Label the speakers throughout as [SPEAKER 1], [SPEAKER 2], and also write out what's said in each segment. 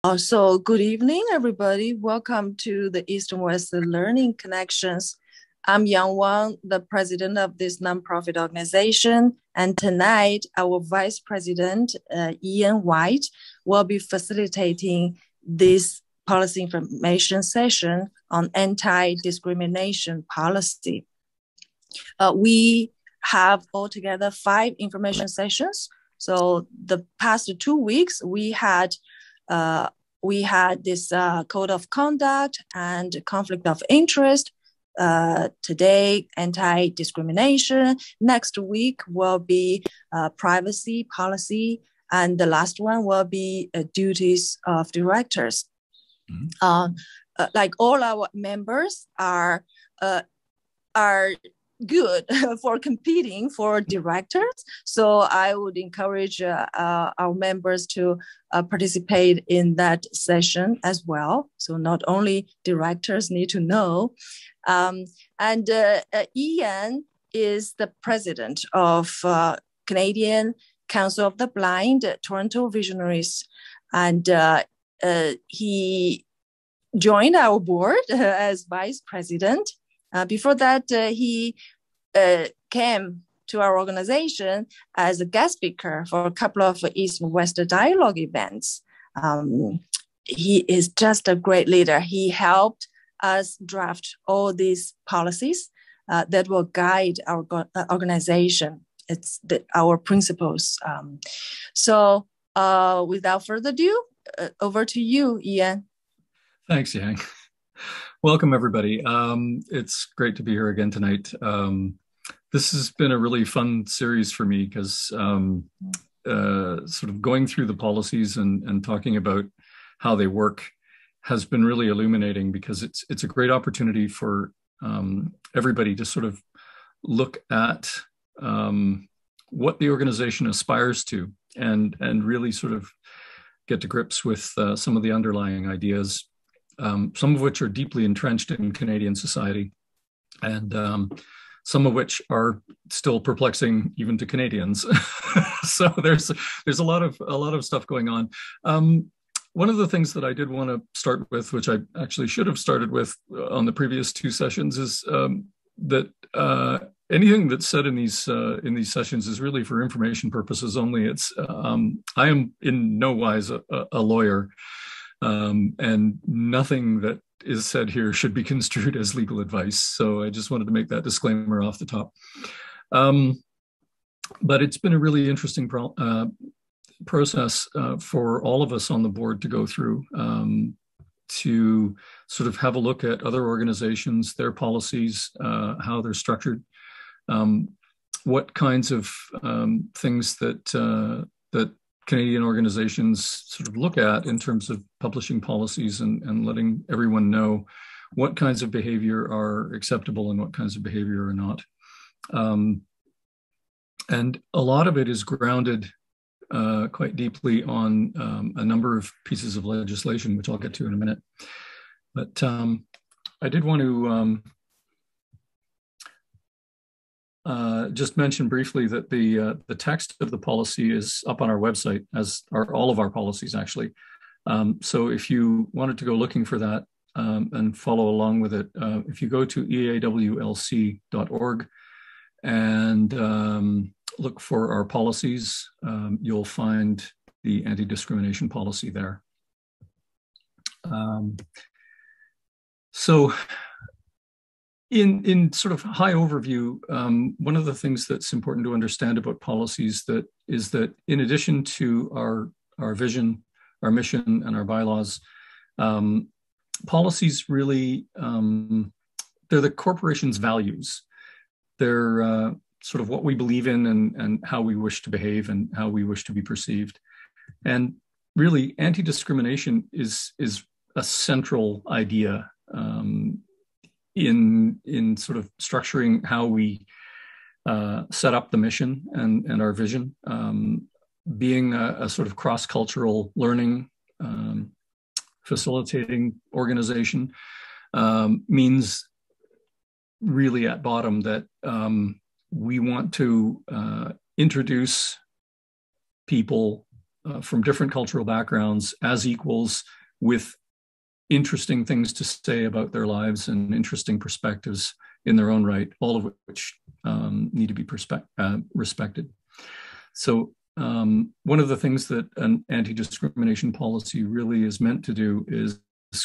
[SPEAKER 1] So good evening, everybody. Welcome to the East and West Learning Connections. I'm Yang Wang, the president of this nonprofit organization. And tonight, our vice president, Ian White, will be facilitating this policy information session on anti-discrimination policy. We have altogether 5 information sessions. So the past 2 weeks, we had this code of conduct and conflict of interest. Today, anti-discrimination. Next week will be privacy policy. And the last one will be duties of directors. Mm-hmm. Like all our members are good for competing for directors. So I would encourage our members to participate in that session as well. So not only directors need to know. Ian is the president of Canadian Council of the Blind, Toronto Visionaries. And he joined our board as vice president. Before that, he came to our organization as a guest speaker for a couple of East and West dialogue events. He is just a great leader. He helped us draft all these policies that will guide our organization. It's our principles. So without further ado, over to you, Ian.
[SPEAKER 2] Thanks, Yang. Welcome, everybody. It's great to be here again tonight. This has been a really fun series for me because sort of going through the policies and talking about how they work has been really illuminating, because it's a great opportunity for everybody to sort of look at what the organization aspires to and really sort of get to grips with some of the underlying ideas. Some of which are deeply entrenched in Canadian society, and some of which are still perplexing even to Canadians. So there's a lot of stuff going on. One of the things that I did want to start with, which I actually should have started with on the previous 2 sessions, is that anything that's said in these sessions is really for information purposes only. It's I am in no wise a lawyer. And nothing that is said here should be construed as legal advice. So I just wanted to make that disclaimer off the top. But it's been a really interesting process for all of us on the board to go through, to sort of have a look at other organizations, their policies, how they're structured, what kinds of things that Canadian organizations sort of look at in terms of publishing policies and letting everyone know what kinds of behavior are acceptable and what kinds of behavior are not. And a lot of it is grounded quite deeply on a number of pieces of legislation, which I'll get to in a minute. But I did want to just mention briefly that the text of the policy is up on our website, as are all of our policies, actually. So if you wanted to go looking for that and follow along with it, if you go to eawlc.org and look for our policies, you'll find the anti-discrimination policy there. So in sort of high overview, one of the things that's important to understand about policies is that in addition to our vision, our mission, and our bylaws, policies really, they're the corporation's values. They're sort of what we believe in and how we wish to behave and how we wish to be perceived. And really, anti-discrimination is a central idea in sort of structuring how we set up the mission and our vision. Being a sort of cross-cultural learning, facilitating organization means really at bottom that we want to introduce people from different cultural backgrounds as equals with interesting things to say about their lives and interesting perspectives in their own right, all of which need to be respected. So one of the things that an anti-discrimination policy really is meant to do is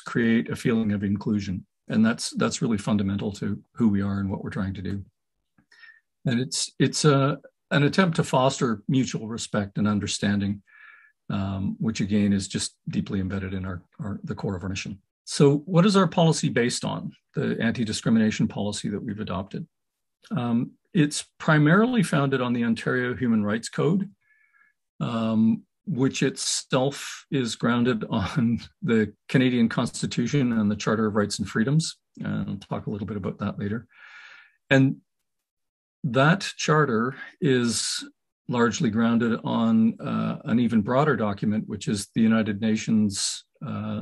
[SPEAKER 2] create a feeling of inclusion. And that's really fundamental to who we are and what we're trying to do. And it's an attempt to foster mutual respect and understanding, which again is just deeply embedded in the core of our mission. So what is our policy based on, the anti-discrimination policy that we've adopted? It's primarily founded on the Ontario Human Rights Code, which itself is grounded on the Canadian Constitution and the Charter of Rights and Freedoms. I'll talk a little bit about that later. And that charter is largely grounded on an even broader document, which is the United Nations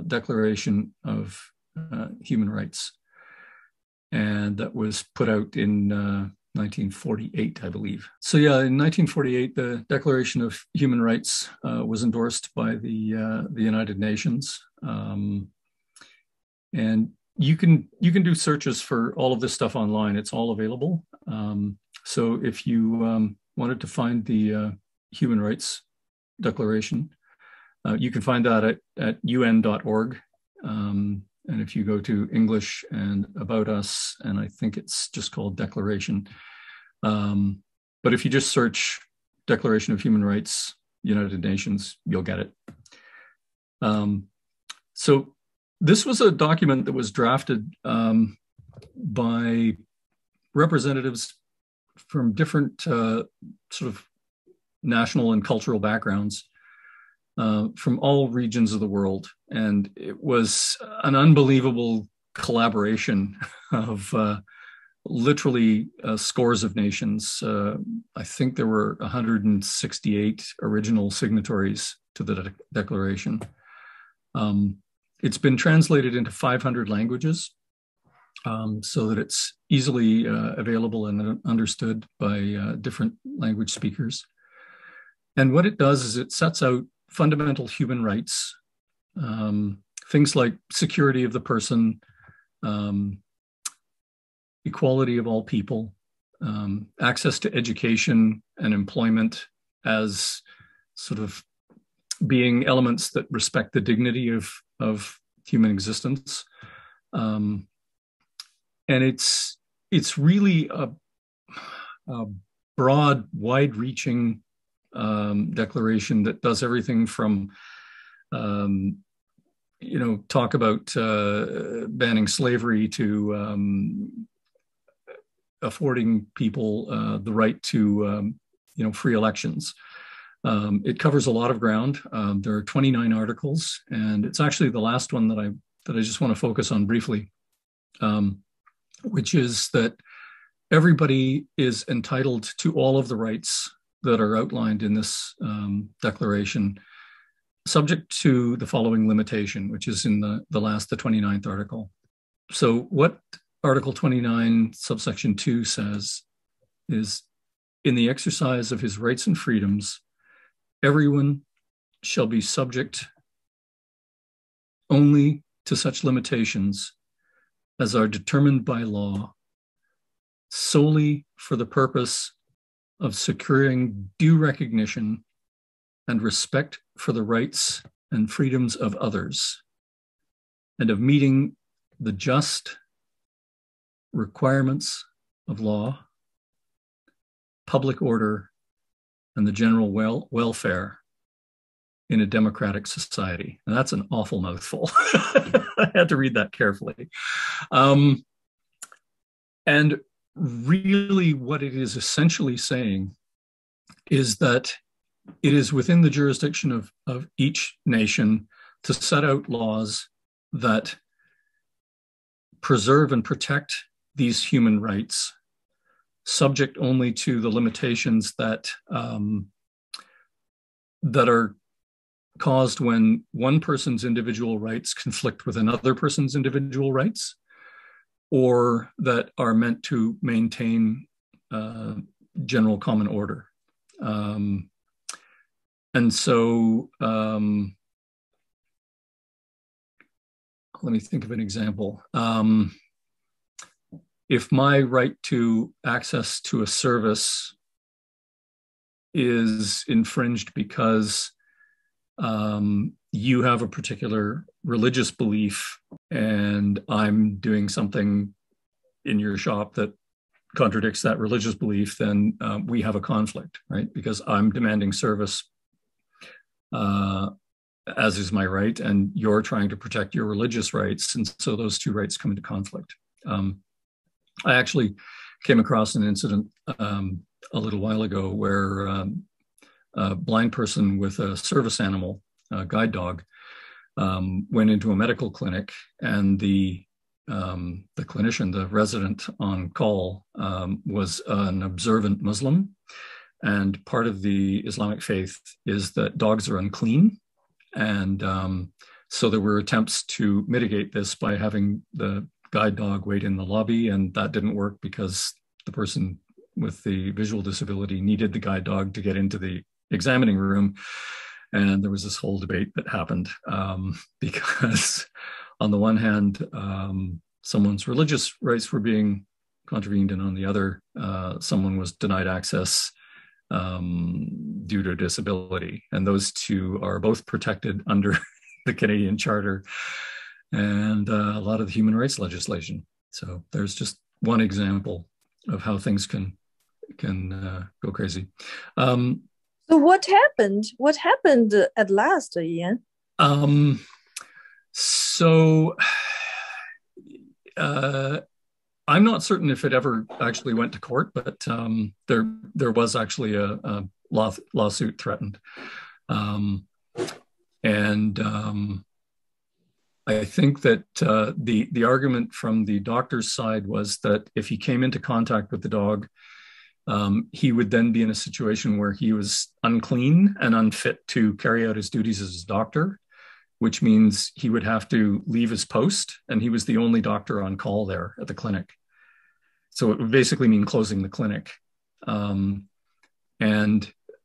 [SPEAKER 2] Declaration of Human Rights. And that was put out in 1948, I believe. So yeah, in 1948, the Declaration of Human Rights was endorsed by the United Nations. And you can do searches for all of this stuff online. It's all available. So if you wanted to find the Human Rights Declaration, you can find that at un.org. And if you go to English and About Us, and I think it's just called Declaration. But if you just search Declaration of Human Rights, United Nations, you'll get it. So this was a document that was drafted by representatives from different sort of national and cultural backgrounds from all regions of the world. And it was an unbelievable collaboration of literally scores of nations. I think there were 168 original signatories to the declaration. It's been translated into 500 languages so that it's easily available and understood by different language speakers. And what it does is it sets out fundamental human rights, things like security of the person, equality of all people, access to education and employment as sort of being elements that respect the dignity of human existence. And it's really a broad, wide-reaching declaration that does everything from talk about banning slavery to affording people the right to free elections. It covers a lot of ground. There are 29 articles, and it's actually the last one that I just want to focus on briefly, which is that everybody is entitled to all of the rights that are outlined in this declaration, subject to the following limitation, which is in the 29th article. So what Article 29, subsection 2 says is, in the exercise of his rights and freedoms, everyone shall be subject only to such limitations as are determined by law, solely for the purpose of securing due recognition and respect for the rights and freedoms of others, and of meeting the just requirements of law, public order, and the general welfare in a democratic society. And that's an awful mouthful. I had to read that carefully. And really what it is essentially saying is that it is within the jurisdiction of each nation to set out laws that preserve and protect these human rights, subject only to the limitations that that are caused when one person's individual rights conflict with another person's individual rights, or that are meant to maintain general common order. and so let me think of an example. If my right to access to a service is infringed because you have a particular religious belief and I'm doing something in your shop that contradicts that religious belief, then we have a conflict, right? Because I'm demanding service as is my right, and you're trying to protect your religious rights. And so those two rights come into conflict. I actually came across an incident a little while ago where a blind person with a service animal, a guide dog, went into a medical clinic, and the clinician, the resident on call, was an observant Muslim. And part of the Islamic faith is that dogs are unclean. And so there were attempts to mitigate this by having the guide dog wait in the lobby, and that didn't work because the person with the visual disability needed the guide dog to get into the examining room. And there was this whole debate that happened because on the one hand, someone's religious rights were being contravened, and on the other, someone was denied access due to disability. And those two are both protected under the Canadian Charter and a lot of the human rights legislation. So there's just one example of how things can go crazy.
[SPEAKER 1] So what happened? What happened at last, Ian?
[SPEAKER 2] So I'm not certain if it ever actually went to court, but there was actually a lawsuit threatened. I think that the argument from the doctor's side was that if he came into contact with the dog, he would then be in a situation where he was unclean and unfit to carry out his duties as a doctor, which means he would have to leave his post, and he was the only doctor on call there at the clinic. So it would basically mean closing the clinic. And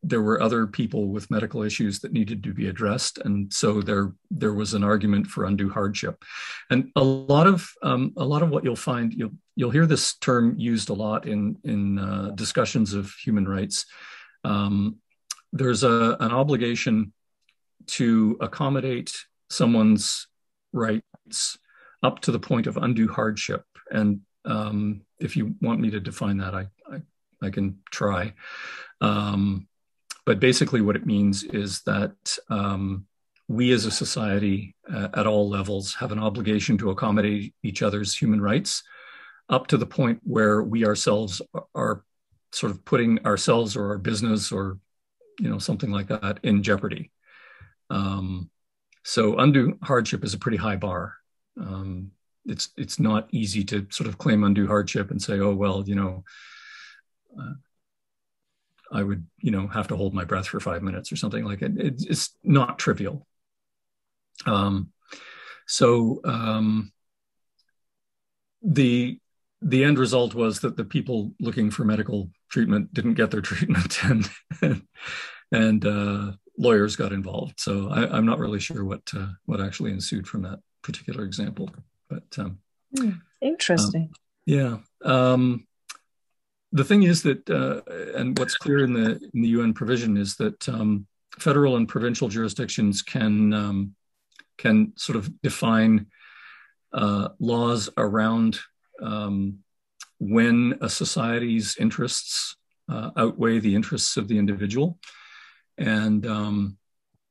[SPEAKER 2] there were other people with medical issues that needed to be addressed. And so there was an argument for undue hardship. And a lot of what you'll find, you'll hear this term used a lot in discussions of human rights. There's an obligation to accommodate someone's rights up to the point of undue hardship. And if you want me to define that, I can try. But basically what it means is that we as a society at all levels have an obligation to accommodate each other's human rights up to the point where we ourselves are sort of putting ourselves or our business or something like that in jeopardy. So undue hardship is a pretty high bar. It's not easy to sort of claim undue hardship and say, oh, well, I would, have to hold my breath for 5 minutes or something like it. It's not trivial. The end result was that the people looking for medical treatment didn't get their treatment, and lawyers got involved. So I'm not really sure what actually ensued from that particular example. But
[SPEAKER 1] interesting.
[SPEAKER 2] Yeah. The thing is that, and what's clear in the UN provision is that federal and provincial jurisdictions can sort of define laws around when a society's interests outweigh the interests of the individual, and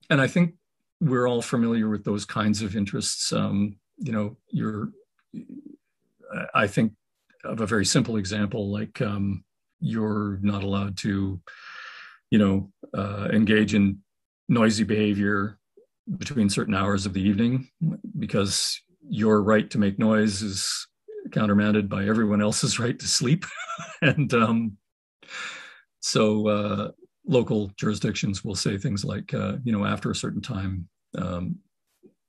[SPEAKER 2] I think we're all familiar with those kinds of interests. I think of a very simple example, like you're not allowed to, engage in noisy behavior between certain hours of the evening because your right to make noise is countermanded by everyone else's right to sleep. And so local jurisdictions will say things like, after a certain time,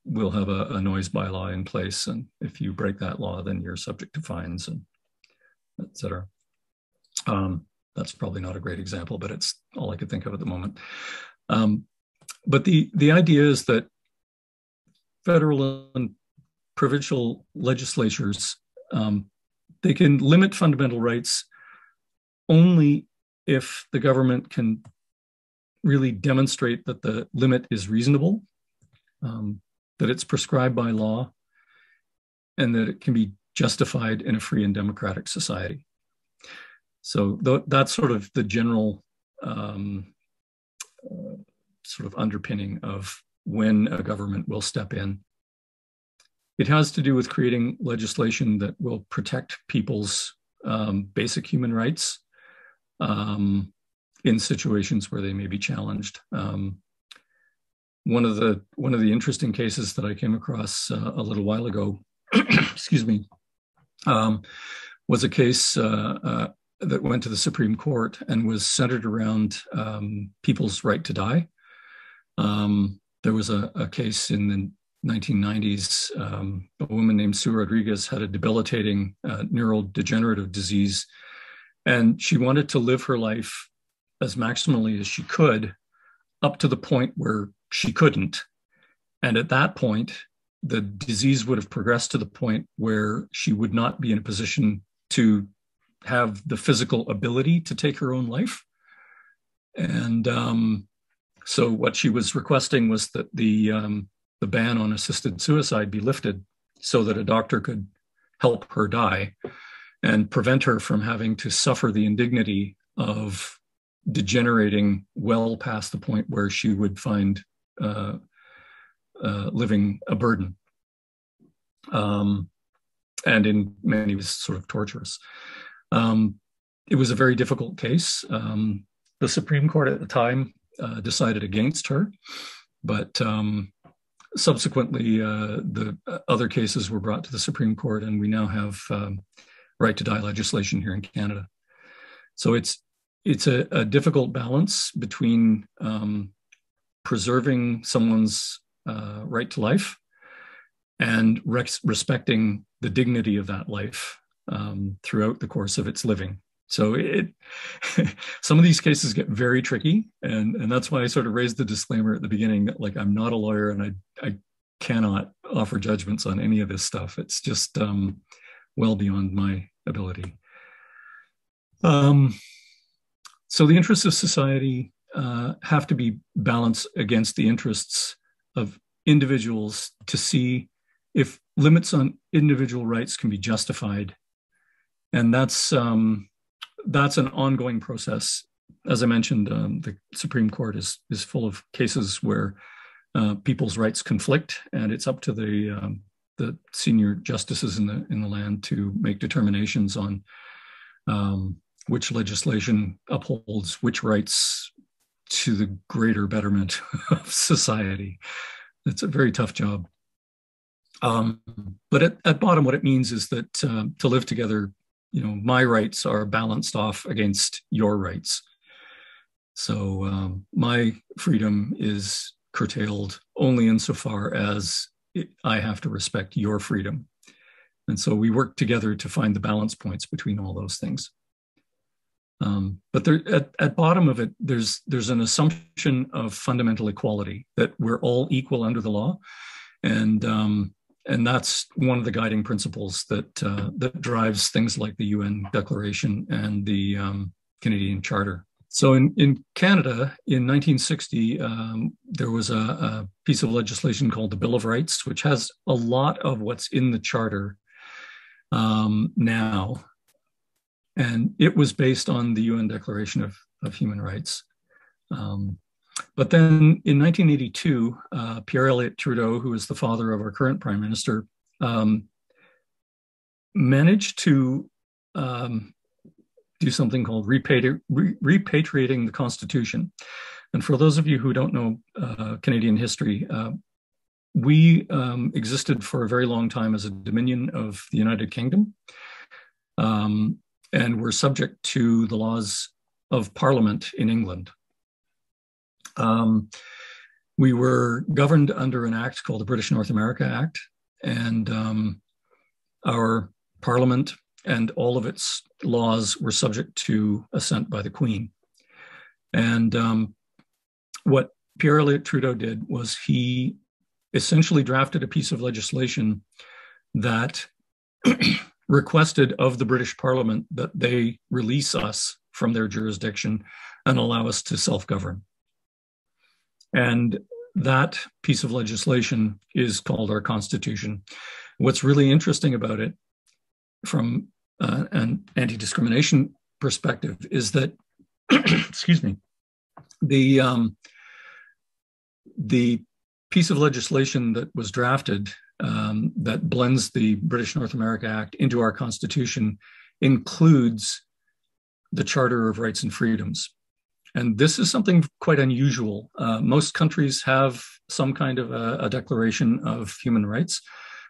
[SPEAKER 2] we'll have a noise bylaw in place. And if you break that law, then you're subject to fines and et cetera. That's probably not a great example, but it's all I could think of at the moment. But the idea is that federal and provincial legislatures, they can limit fundamental rights only if the government can really demonstrate that the limit is reasonable, that it's prescribed by law, and that it can be justified in a free and democratic society. So that's sort of the general sort of underpinning of when a government will step in. It has to do with creating legislation that will protect people's basic human rights in situations where they may be challenged. One of the interesting cases that I came across a little while ago, excuse me, was a case that went to the Supreme Court and was centered around people's right to die. There was a case in the 1990s. A woman named Sue Rodriguez had a debilitating neurodegenerative disease, and she wanted to live her life as maximally as she could up to the point where she couldn't. And at that point, the disease would have progressed to the point where she would not be in a position to have the physical ability to take her own life. And so what she was requesting was that the ban on assisted suicide be lifted so that a doctor could help her die and prevent her from having to suffer the indignity of degenerating well past the point where she would find living a burden, and in many ways sort of torturous. It was a very difficult case. The Supreme Court at the time decided against her, but subsequently the other cases were brought to the Supreme Court, and we now have right to die legislation here in Canada. So it's a difficult balance between preserving someone's right to life and respecting the dignity of that life throughout the course of its living. So some of these cases get very tricky, and that's why I sort of raised the disclaimer at the beginning that, like, I'm not a lawyer and I cannot offer judgments on any of this stuff. It's just well beyond my ability. So the interests of society have to be balanced against the interests of individuals to see if limits on individual rights can be justified. And that's an ongoing process. As I mentioned, the Supreme Court is full of cases where people's rights conflict, and it's up to the senior justices in the land to make determinations on which legislation upholds which rights to the greater betterment of society. It's a very tough job. But at bottom, what it means is that to live together, my rights are balanced off against your rights. So my freedom is curtailed only insofar as I have to respect your freedom. And so we work together to find the balance points between all those things. But there, at bottom of it, there's an assumption of fundamental equality, that we're all equal under the law, and that's one of the guiding principles that drives things like the UN Declaration and the Canadian Charter. So in Canada, in 1960, there was a piece of legislation called the Bill of Rights, which has a lot of what's in the Charter now. And it was based on the UN Declaration of Human Rights. But then in 1982, Pierre Elliott Trudeau, who is the father of our current Prime Minister, managed to do something called repatriating the Constitution. And for those of you who don't know Canadian history, we existed for a very long time as a dominion of the United Kingdom. And were subject to the laws of Parliament in England. We were governed under an act called the British North America Act, and our Parliament and all of its laws were subject to assent by the Queen. And what Pierre Elliott Trudeau did was he essentially drafted a piece of legislation that requested of the British Parliament that they release us from their jurisdiction and allow us to self-govern. And that piece of legislation is called our Constitution. What's really interesting about it from an anti-discrimination perspective is that, excuse me, the piece of legislation that was drafted that blends the British North America Act into our Constitution includes the Charter of Rights and Freedoms. And this is something quite unusual. Most countries have some kind of a declaration of human rights,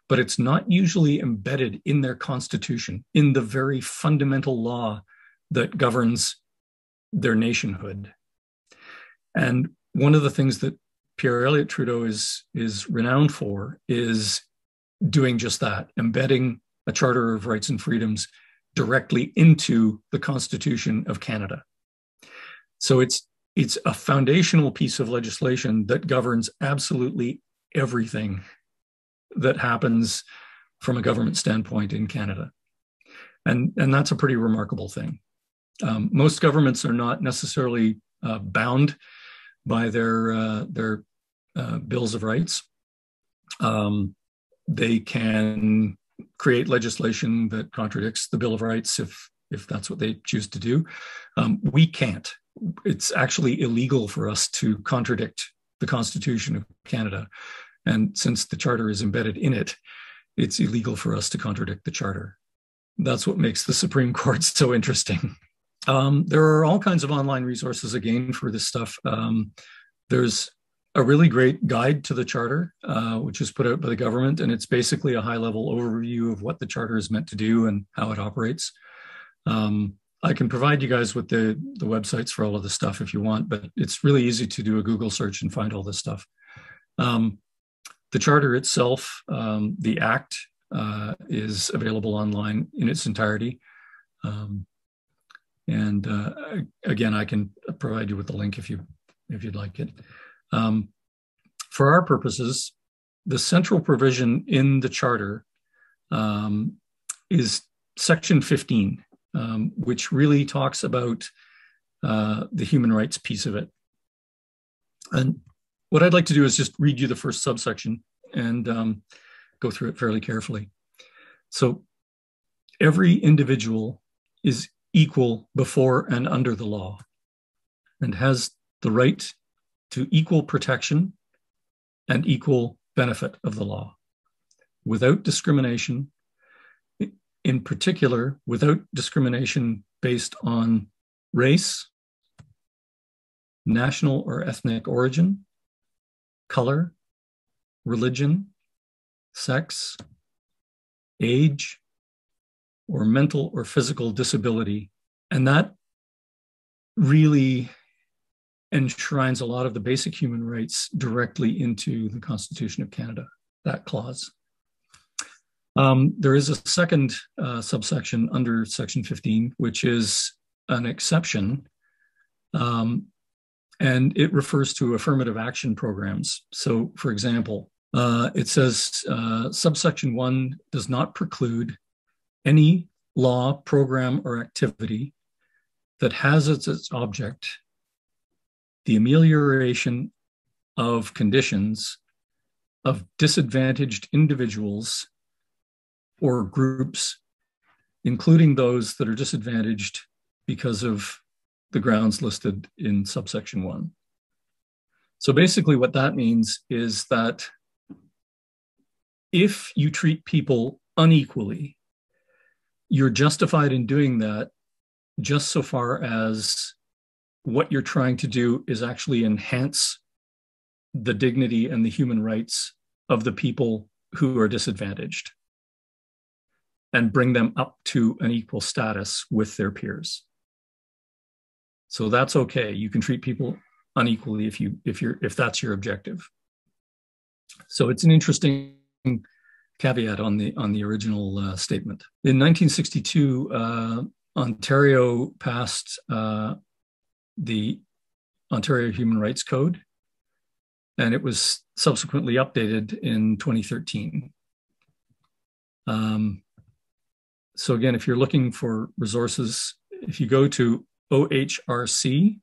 [SPEAKER 2] but it's not usually embedded in their constitution, in the very fundamental law that governs their nationhood. And one of the things that Pierre Elliott Trudeau is renowned for is doing just that, embedding a Charter of Rights and Freedoms directly into the Constitution of Canada. So it's a foundational piece of legislation that governs absolutely everything that happens from a government standpoint in Canada. And that's a pretty remarkable thing. Most governments are not necessarily bound by their bills of rights. They can create legislation that contradicts the Bill of Rights if that's what they choose to do. We can't. It's actually illegal for us to contradict the Constitution of Canada. And since the Charter is embedded in it, it's illegal for us to contradict the Charter. That's what makes the Supreme Court so interesting. There are all kinds of online resources, again, for this stuff. There's a really great guide to the Charter, which is put out by the government, and it's basically a high-level overview of what the Charter is meant to do and how it operates. I can provide you guys with the websites for all of this stuff if you want, but it's really easy to do a Google search and find all this stuff. The Charter itself, the Act, is available online in its entirety. And again, I can provide you with the link if you'd like it. For our purposes, the central provision in the Charter is Section 15, which really talks about the human rights piece of it. And what I'd like to do is just read you the first subsection and go through it fairly carefully. So, every individual is equal before and under the law and has the right to equal protection and equal benefit of the law, without discrimination, in particular, without discrimination based on race, national or ethnic origin, color, religion, sex, age, or mental or physical disability. And that really enshrines a lot of the basic human rights directly into the Constitution of Canada, that clause. There is a second subsection under Section 15, which is an exception, and it refers to affirmative action programs. So, for example, it says subsection 1 does not preclude any law, program, or activity that has as its object the amelioration of conditions of disadvantaged individuals or groups, including those that are disadvantaged because of the grounds listed in subsection 1. So basically what that means is that if you treat people unequally, you're justified in doing that just so far as what you're trying to do is actually enhance the dignity and the human rights of the people who are disadvantaged and bring them up to an equal status with their peers. So that's okay. You can treat people unequally if that's your objective. So it's an interesting caveat on the original statement. In 1962, Ontario passed the Ontario Human Rights Code, and it was subsequently updated in 2013. So again, if you're looking for resources, if you go to OHRC,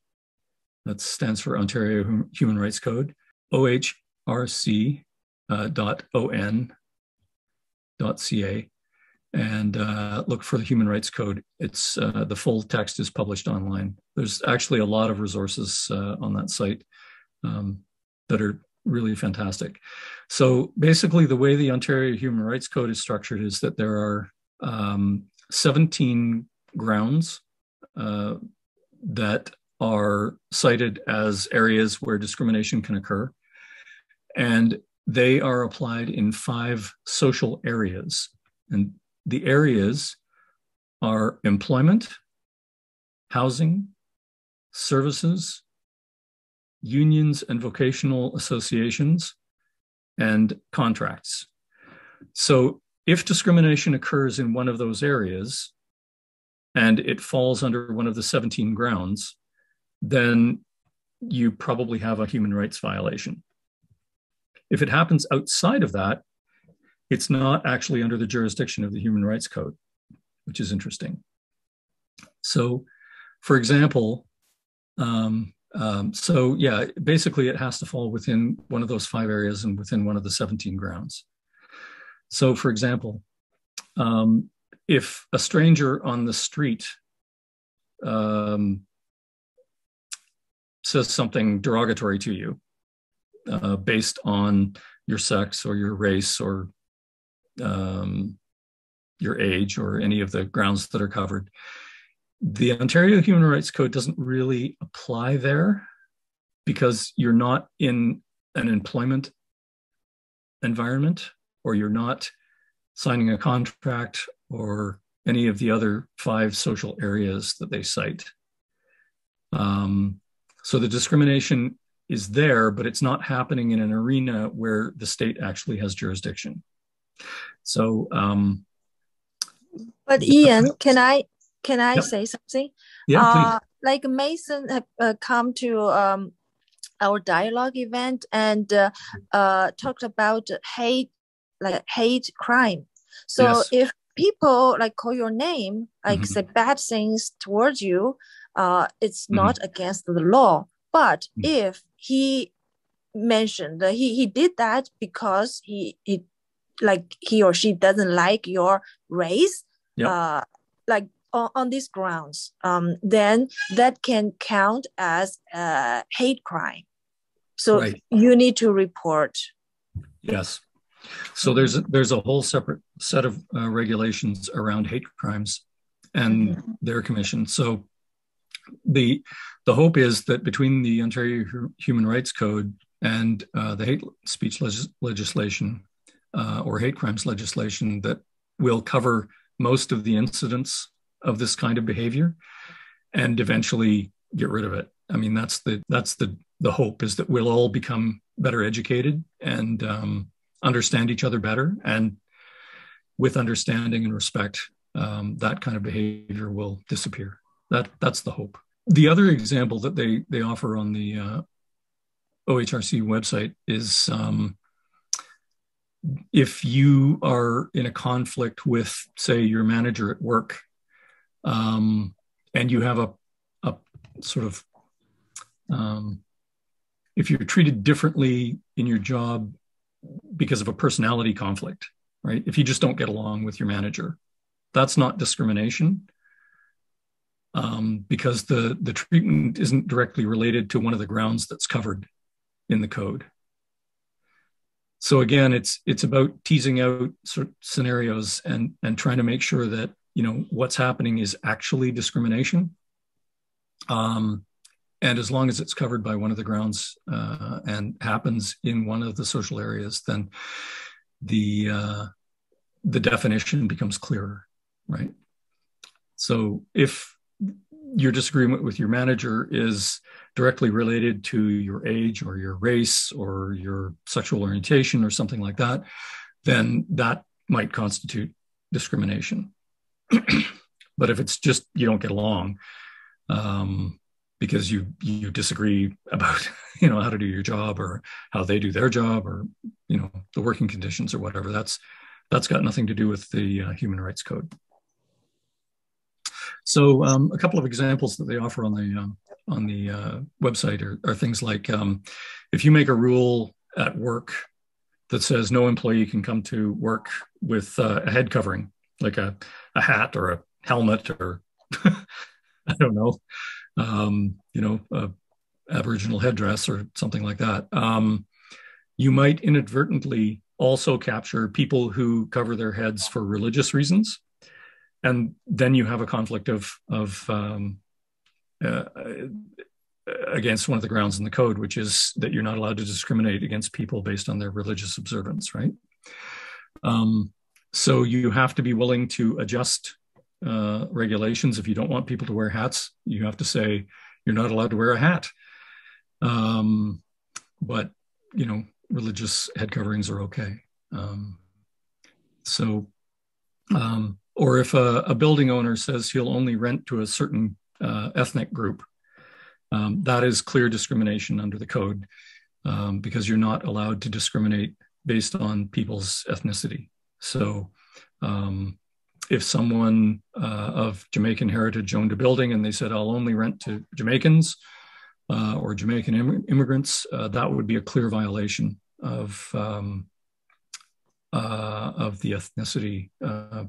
[SPEAKER 2] that stands for Ontario Human Rights Code, ohrc.on.ca, and look for the Human Rights Code. It's the full text is published online. There's actually a lot of resources on that site that are really fantastic. So basically, the way the Ontario Human Rights Code is structured is that there are 17 grounds that are cited as areas where discrimination can occur, and they are applied in 5 social areas. And the areas are employment, housing, services, unions and vocational associations, and contracts. So if discrimination occurs in one of those areas and it falls under one of the 17 grounds, then you probably have a human rights violation. If it happens outside of that, it's not actually under the jurisdiction of the Human Rights Code, which is interesting. So, for example, basically it has to fall within one of those 5 areas and within one of the 17 grounds. So, for example, if a stranger on the street says something derogatory to you based on your sex or your race or your age or any of the grounds that are covered, the Ontario Human Rights Code doesn't really apply there because you're not in an employment environment, or you're not signing a contract, or any of the other 5 social areas that they cite. So the discrimination is there, but it's not happening in an arena where the state actually has jurisdiction. So,
[SPEAKER 1] but Ian, can I
[SPEAKER 2] Yep.
[SPEAKER 1] say something?
[SPEAKER 2] Yeah, please.
[SPEAKER 1] Like Mason have come to our dialogue event and talked about hate crime. So
[SPEAKER 2] Yes.
[SPEAKER 1] if people like call your name, like say bad things towards you, it's not against the law. But if he mentioned that he did that because he or she doesn't like your race,
[SPEAKER 2] Yep.
[SPEAKER 1] like on these grounds, then that can count as hate crime. So
[SPEAKER 2] Right.
[SPEAKER 1] you need to report.
[SPEAKER 2] Yes. So there's a whole separate set of regulations around hate crimes and their commission. So the hope is that between the Ontario Human Rights Code and the hate speech legislation or hate crimes legislation, that will cover most of the incidents of this kind of behavior and eventually get rid of it. I mean, that's the hope, is that we'll all become better educated and understand each other better, and with understanding and respect, that kind of behavior will disappear. That's the hope. The other example that they offer on the OHRC website is if you are in a conflict with, say, your manager at work, and you have a sort of, if you're treated differently in your job because of a personality conflict, right? If you just don't get along with your manager, that's not discrimination, because the treatment isn't directly related to one of the grounds that's covered in the code. So again, it's about teasing out sort of scenarios and trying to make sure that, you know, what's happening is actually discrimination. And as long as it's covered by one of the grounds and happens in one of the social areas, then the definition becomes clearer, right? So if your disagreement with your manager is directly related to your age or your race or your sexual orientation or something like that, then that might constitute discrimination. But if it's just you don't get along because you disagree about how to do your job or how they do their job or the working conditions or whatever. That's got nothing to do with the Human Rights Code. So a couple of examples that they offer on the website are things like if you make a rule at work that says no employee can come to work with a head covering, like a hat or a helmet or I don't know, a Aboriginal headdress or something like that. You might inadvertently also capture people who cover their heads for religious reasons. And then you have a conflict of against one of the grounds in the code, which is that you're not allowed to discriminate against people based on their religious observance, right? So you have to be willing to adjust regulations. If you don't want people to wear hats, you have to say you're not allowed to wear a hat. But religious head coverings are okay. Or if a building owner says he'll only rent to a certain ethnic group, that is clear discrimination under the code, because you're not allowed to discriminate based on people's ethnicity. So if someone of Jamaican heritage owned a building and they said, I'll only rent to Jamaicans or Jamaican immigrants, that would be a clear violation of the ethnicity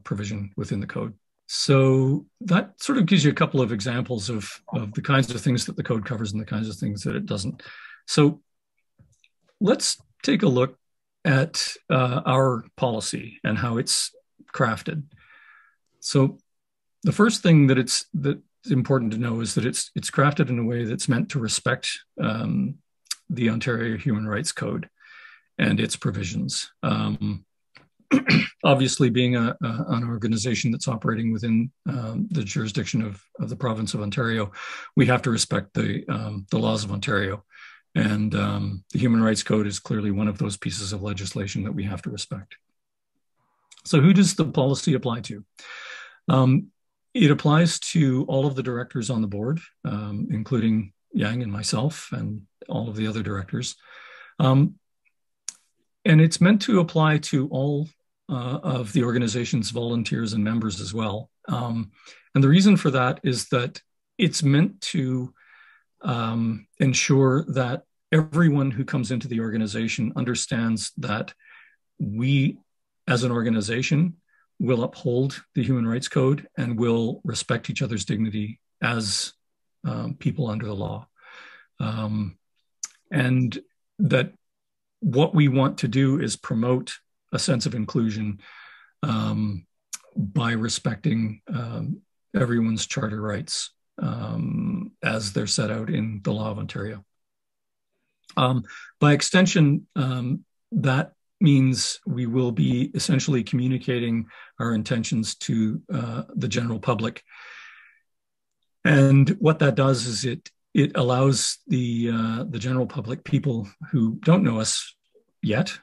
[SPEAKER 2] provision within the code. So that sort of gives you a couple of examples of the kinds of things that the code covers and the kinds of things that it doesn't. So let's take a look at our policy and how it's crafted. So the first thing that's important to know is that it's crafted in a way that's meant to respect the Ontario Human Rights Code and its provisions. Obviously, being an organization that's operating within the jurisdiction of the province of Ontario, we have to respect the laws of Ontario. And the Human Rights Code is clearly one of those pieces of legislation that we have to respect. So who does the policy apply to? It applies to all of the directors on the board, including Yang and myself and all of the other directors. And it's meant to apply to all of the organization's volunteers and members as well. And the reason for that is that it's meant to ensure that everyone who comes into the organization understands that we, as an organization, will uphold the Human Rights Code and will respect each other's dignity as people under the law. And that what we want to do is promote a sense of inclusion by respecting everyone's charter rights as they're set out in the law of Ontario. By extension, that means we will be essentially communicating our intentions to the general public. And what that does is it allows the general public, people who don't know us yet,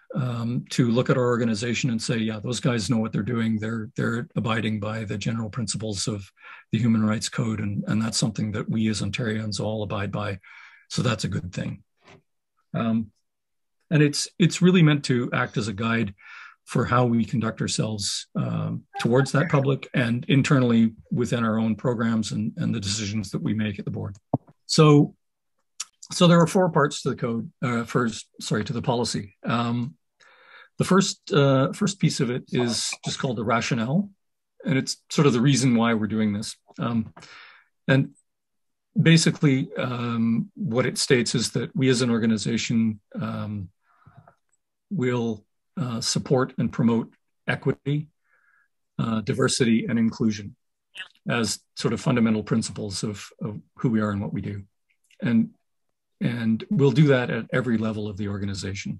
[SPEAKER 2] to look at our organization and say, yeah, those guys know what they're doing. They're abiding by the general principles of the Human Rights Code. And that's something that we as Ontarians all abide by. So that's a good thing. And it's really meant to act as a guide for how we conduct ourselves towards that public and internally within our own programs and the decisions that we make at the board. So there are four parts to the code, to the policy. The first piece of it is just called the rationale, and it's sort of the reason why we're doing this. And basically, what it states is that we as an organization will support and promote equity, diversity, and inclusion as sort of fundamental principles of who we are and what we do. And we'll do that at every level of the organization.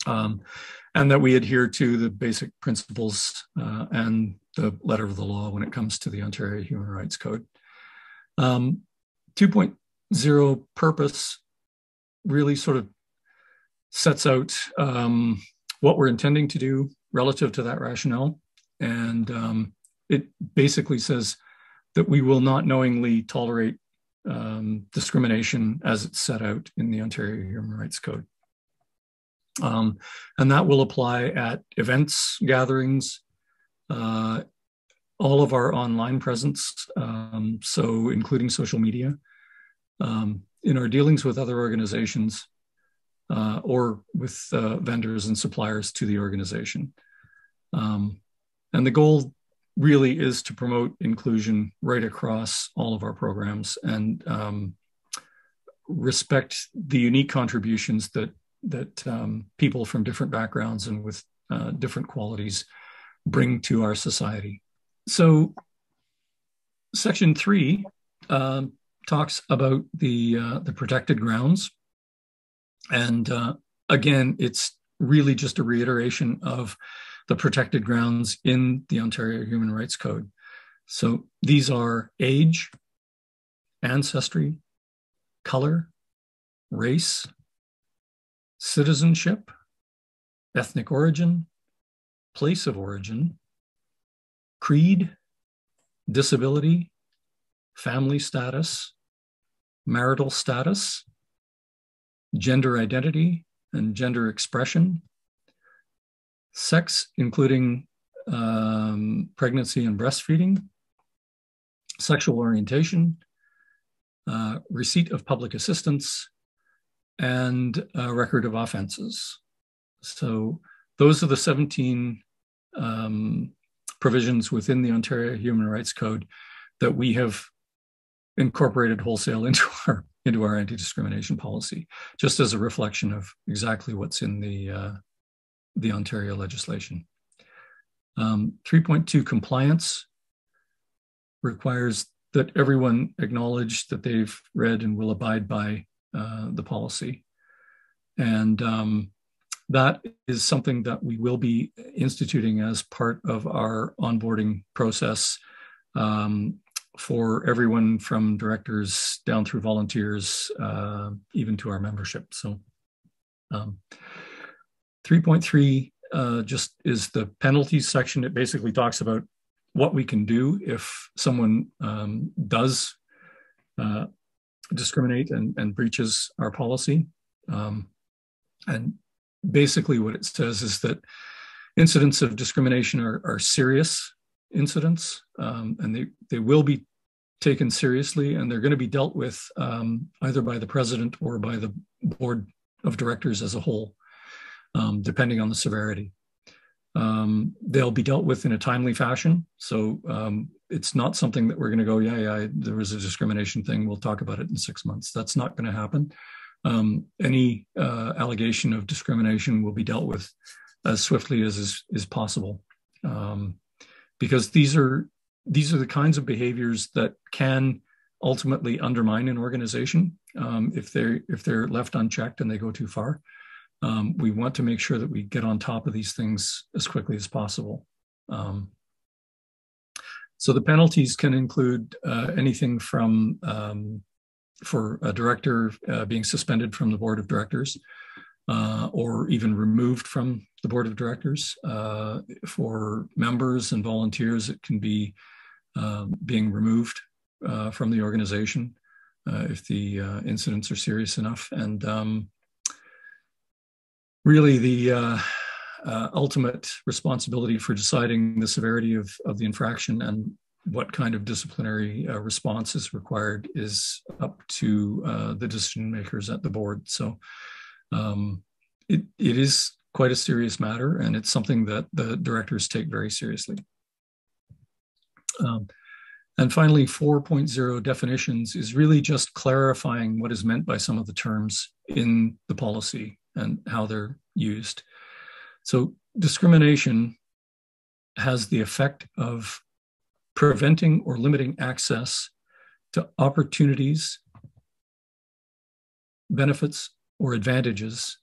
[SPEAKER 2] And that we adhere to the basic principles and the letter of the law when it comes to the Ontario Human Rights Code. 2.0 purpose really sort of sets out what we're intending to do relative to that rationale. And it basically says that we will not knowingly tolerate discrimination as it's set out in the Ontario Human Rights Code. And that will apply at events, gatherings, all of our online presence, so including social media, in our dealings with other organizations, or with vendors and suppliers to the organization. And the goal really is to promote inclusion right across all of our programs and respect the unique contributions that people from different backgrounds and with different qualities bring to our society. So Section 3 talks about the protected grounds. And again, it's really just a reiteration of the protected grounds in the Ontario Human Rights Code. So these are age, ancestry, color, race, citizenship, ethnic origin, place of origin, creed, disability, family status, marital status, gender identity and gender expression, sex, including pregnancy and breastfeeding, sexual orientation, receipt of public assistance, and a record of offenses. So those are the 17 provisions within the Ontario Human Rights Code that we have incorporated wholesale into our anti-discrimination policy, just as a reflection of exactly what's in the Ontario legislation. 3.2 compliance requires that everyone acknowledge that they've read and will abide by the policy. And that is something that we will be instituting as part of our onboarding process for everyone from directors down through volunteers, even to our membership. So 3.3 just is the penalties section. It basically talks about what we can do if someone does discriminate and breaches our policy. And basically what it says is that incidents of discrimination are serious incidents, and they will be taken seriously, and they're going to be dealt with either by the president or by the board of directors as a whole, depending on the severity. They'll be dealt with in a timely fashion. So it's not something that we're going to go, yeah, there was a discrimination thing, we'll talk about it in 6 months. That's not going to happen. Any allegation of discrimination will be dealt with as swiftly as is possible, because these are the kinds of behaviors that can ultimately undermine an organization if they're left unchecked and they go too far. We want to make sure that we get on top of these things as quickly as possible. So the penalties can include anything from for a director being suspended from the board of directors, or even removed from the board of directors. For members and volunteers, it can be being removed from the organization if the incidents are serious enough. And really the ultimate responsibility for deciding the severity of the infraction and what kind of disciplinary response is required is up to the decision makers at the board. So it is quite a serious matter, and it's something that the directors take very seriously. And finally, 4.0 definitions is really just clarifying what is meant by some of the terms in the policy and how they're used. So discrimination has the effect of preventing or limiting access to opportunities, benefits, or advantages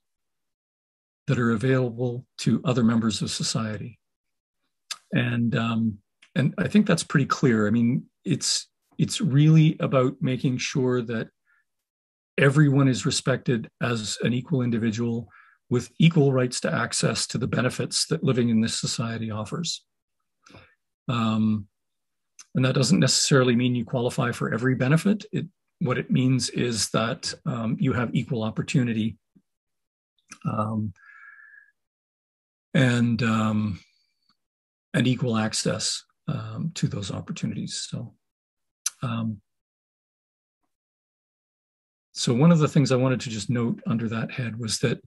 [SPEAKER 2] that are available to other members of society. And I think that's pretty clear. I mean, it's really about making sure that everyone is respected as an equal individual with equal rights to access to the benefits that living in this society offers. And that doesn't necessarily mean you qualify for every benefit. what it means is that you have equal opportunity and equal access to those opportunities. So one of the things I wanted to just note under that head was that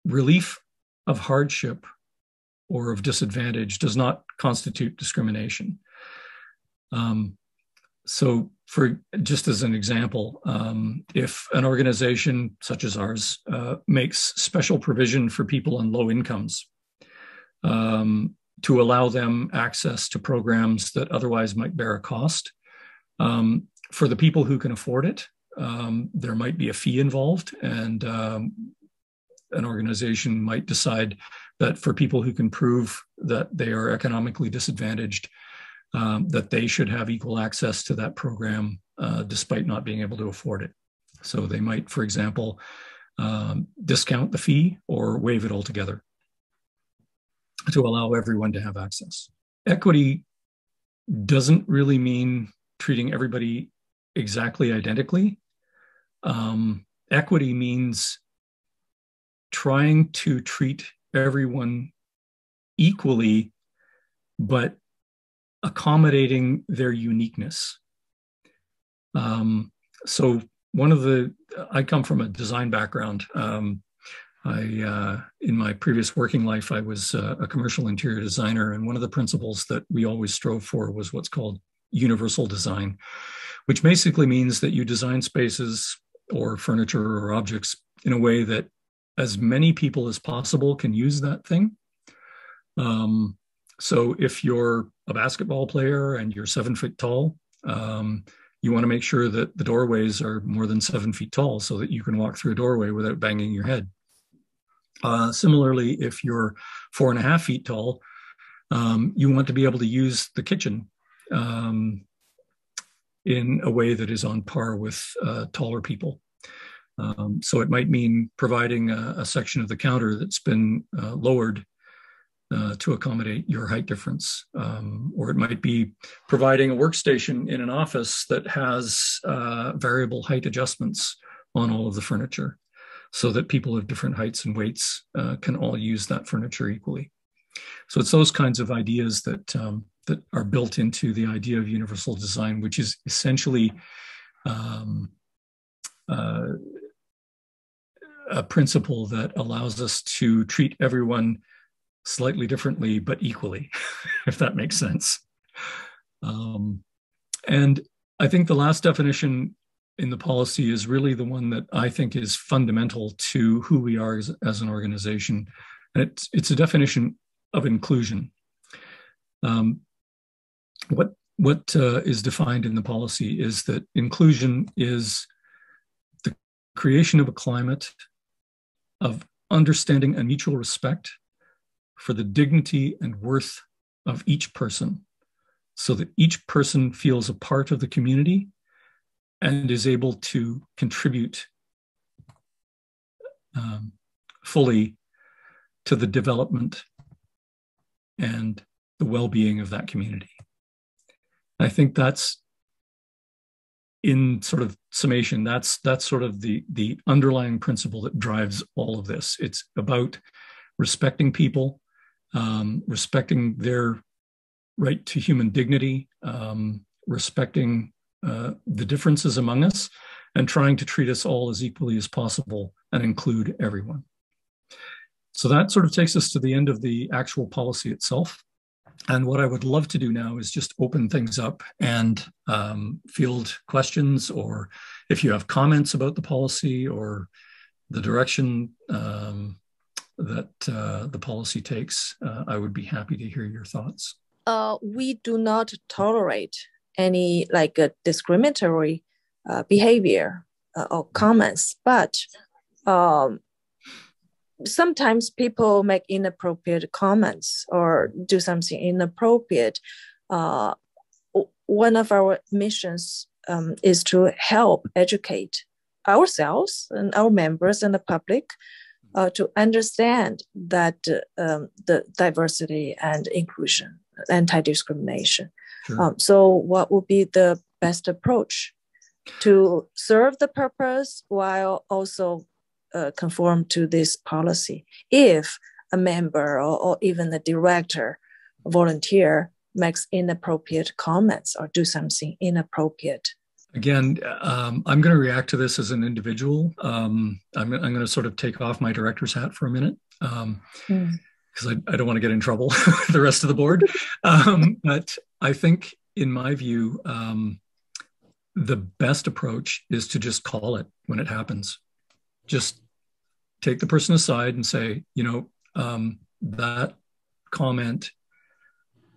[SPEAKER 2] relief of hardship or of disadvantage does not constitute discrimination. So for just as an example, if an organization such as ours makes special provision for people on low incomes to allow them access to programs that otherwise might bear a cost, for the people who can afford it, there might be a fee involved, and an organization might decide that for people who can prove that they are economically disadvantaged, that they should have equal access to that program despite not being able to afford it. So they might, for example, discount the fee or waive it altogether to allow everyone to have access. Equity doesn't really mean treating everybody exactly identically. Equity means trying to treat everyone equally, but accommodating their uniqueness. So I come from a design background. In my previous working life, I was a commercial interior designer, and one of the principles that we always strove for was what's called universal design, which basically means that you design spaces or furniture or objects in a way that as many people as possible can use that thing. So if you're a basketball player and you're 7 feet tall, you want to make sure that the doorways are more than 7 feet tall so that you can walk through a doorway without banging your head. Similarly, if you're 4.5 feet tall, you want to be able to use the kitchen in a way that is on par with taller people. So it might mean providing a section of the counter that's been lowered to accommodate your height difference. Or it might be providing a workstation in an office that has variable height adjustments on all of the furniture so that people of different heights and weights can all use that furniture equally. So it's those kinds of ideas that are built into the idea of universal design, which is essentially a principle that allows us to treat everyone slightly differently, but equally, if that makes sense. And I think the last definition in the policy is really the one that I think is fundamental to who we are as an organization. And it's a definition of inclusion. What is defined in the policy is that inclusion is the creation of a climate of understanding and mutual respect for the dignity and worth of each person, so that each person feels a part of the community and is able to contribute fully to the development and the well-being of that community. I think that's, in sort of summation, that's sort of the underlying principle that drives all of this. It's about respecting people, respecting their right to human dignity, respecting the differences among us, and trying to treat us all as equally as possible and include everyone. So that sort of takes us to the end of the actual policy itself. And what I would love to do now is just open things up and field questions, or if you have comments about the policy or the direction that the policy takes, I would be happy to hear your thoughts.
[SPEAKER 1] We do not tolerate any discriminatory behavior or comments, but sometimes people make inappropriate comments or do something inappropriate. One of our missions is to help educate ourselves and our members and the public to understand that the diversity and inclusion, anti-discrimination. Sure. So what would be the best approach to serve the purpose while also conform to this policy. If a member or even the director, volunteer makes inappropriate comments or do something inappropriate.
[SPEAKER 2] Again, I'm going to react to this as an individual. I'm going to sort of take off my director's hat for a minute because I don't want to get in trouble with the rest of the board. But I think, in my view, the best approach is to just call it when it happens. Just take the person aside and say, that comment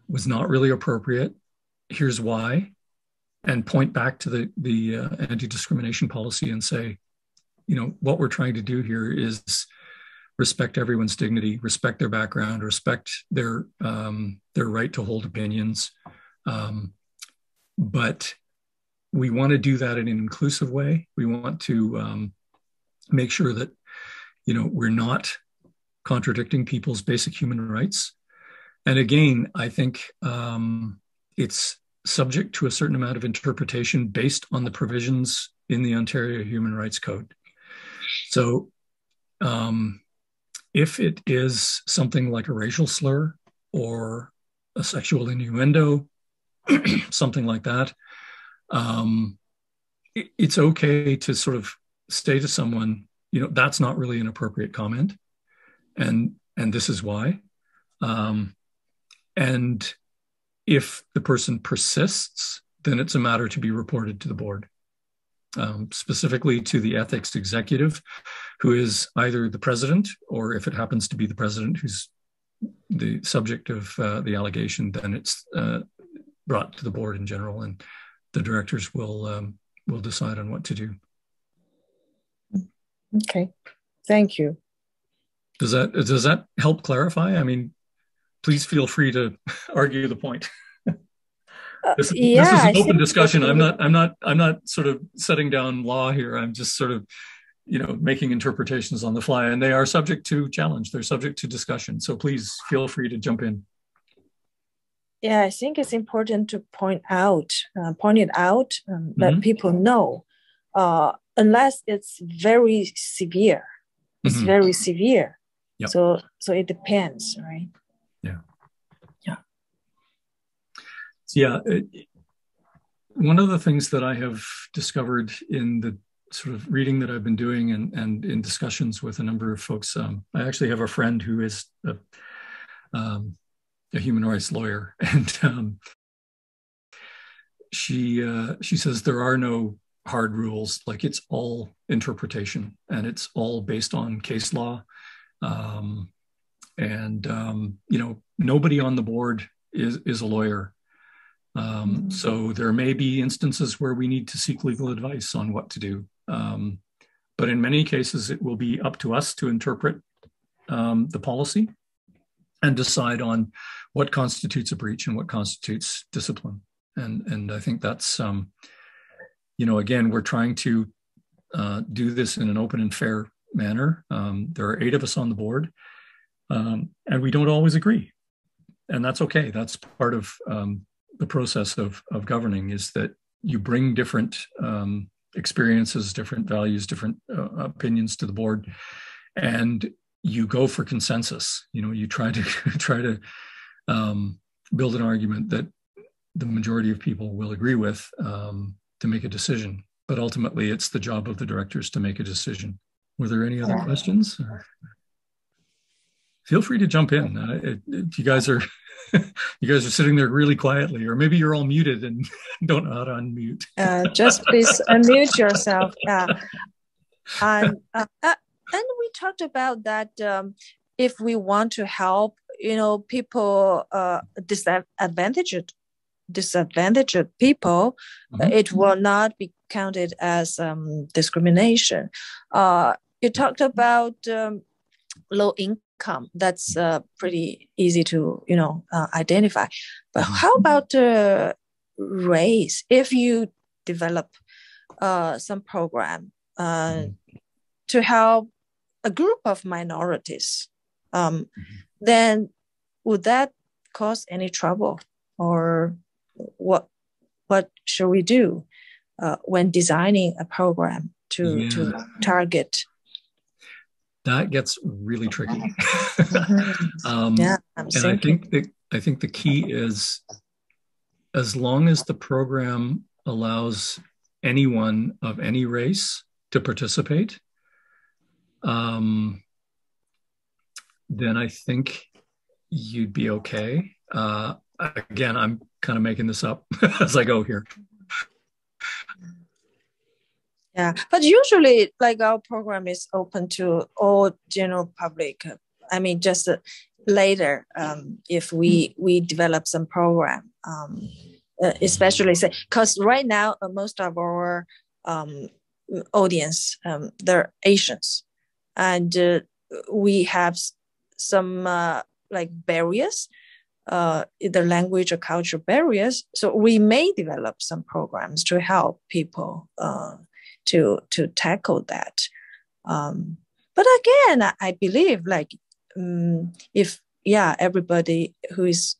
[SPEAKER 2] was not really appropriate. Here's why. And point back to the anti-discrimination policy and say, what we're trying to do here is respect everyone's dignity, respect their background, respect their right to hold opinions. But we want to do that in an inclusive way. We want to make sure that, we're not contradicting people's basic human rights. And again, I think it's subject to a certain amount of interpretation based on the provisions in the Ontario Human Rights Code. So if it is something like a racial slur or a sexual innuendo, something like that, it's okay to sort of say to someone, that's not really an appropriate comment. And this is why. And if the person persists, then it's a matter to be reported to the board, specifically to the ethics executive, who is either the president, or if it happens to be the president who's the subject of the allegation, then it's brought to the board in general, and the directors will decide on what to do.
[SPEAKER 1] Okay, thank you.
[SPEAKER 2] Does that help clarify? I mean, please feel free to argue the point. This is an open discussion. I'm not sort of setting down law here. I'm just sort of, making interpretations on the fly, and they are subject to challenge. They're subject to discussion. So please feel free to jump in.
[SPEAKER 1] Yeah, I think it's important to point it out, let people know, unless it's very severe. It's very severe.
[SPEAKER 2] Yep.
[SPEAKER 1] So it depends, right?
[SPEAKER 2] Yeah. One of the things that I have discovered in the sort of reading that I've been doing and in discussions with a number of folks, I actually have a friend who is a human rights lawyer, and she says there are no hard rules. Like, it's all interpretation, and it's all based on case law. Nobody on the board is a lawyer. So there may be instances where we need to seek legal advice on what to do. But in many cases, it will be up to us to interpret the policy and decide on what constitutes a breach and what constitutes discipline. And I think that's, again, we're trying to do this in an open and fair manner. There are 8 of us on the board, and we don't always agree. And that's okay. That's part of the process of governing, is that you bring different experiences, different values, different opinions to the board, and you go for consensus. You try to build an argument that the majority of people will agree with to make a decision. But ultimately, it's the job of the directors to make a decision. Were there any other questions? Feel free to jump in. You guys are sitting there really quietly, or maybe you're all muted and don't know how to unmute.
[SPEAKER 1] Just please unmute yourself. And we talked about that. If we want to help, people disadvantaged people, it will not be counted as discrimination. You talked about low income. That's pretty easy to identify. But how about race? If you develop some program to help a group of minorities, then would that cause any trouble, or what what should we do when designing a program to target?
[SPEAKER 2] That gets really tricky.
[SPEAKER 1] Yeah,
[SPEAKER 2] and I think the key is, as long as the program allows anyone of any race to participate, then I think you'd be okay. Again, I'm kind of making this up as I go here.
[SPEAKER 1] Yeah, but usually, like, our program is open to all general public. I mean, just later, if we develop some program, especially say, because right now most of our audience, they're Asians, and we have some like barriers, either language or cultural barriers. So we may develop some programs to help people to tackle that. But again, I believe, like, if everybody who is,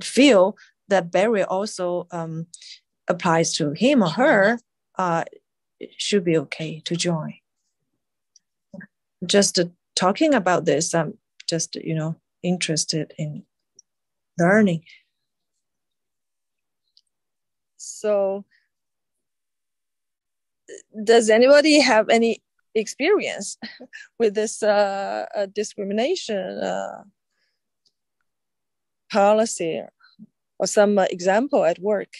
[SPEAKER 1] feel that barrier also applies to him or her, it should be okay to join. Just talking about this, I'm just interested in learning. So, does anybody have any experience with this discrimination policy, or some example at work?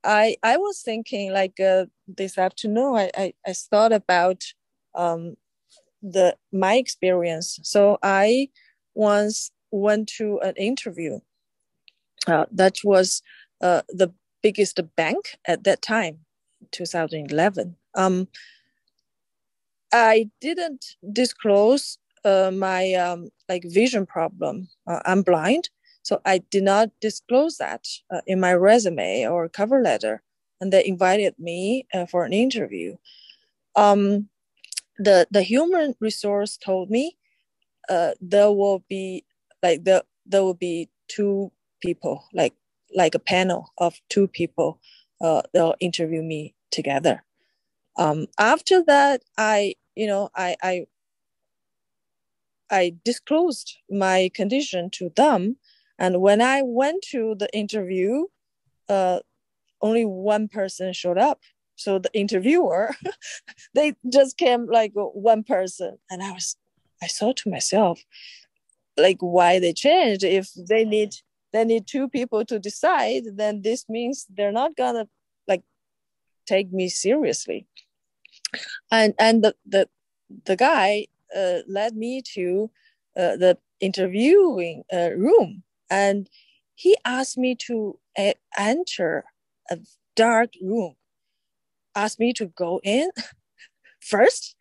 [SPEAKER 1] I was thinking, like, this afternoon, I thought about my experience. So I once went to an interview that was the biggest bank at that time, 2011. I didn't disclose my like vision problem. I'm blind, so I did not disclose that in my resume or cover letter, and they invited me for an interview. The human resource told me there will be two people, like a panel of two people. They'll interview me together. After that, I disclosed my condition to them, and when I went to the interview, only one person showed up. So the interviewer, they just came like one person, and I thought to myself, like, why they changed? If they need two people to decide, then this means they're not gonna like take me seriously. And the guy led me to the interviewing room, and he asked me to enter a dark room, asked me to go in first.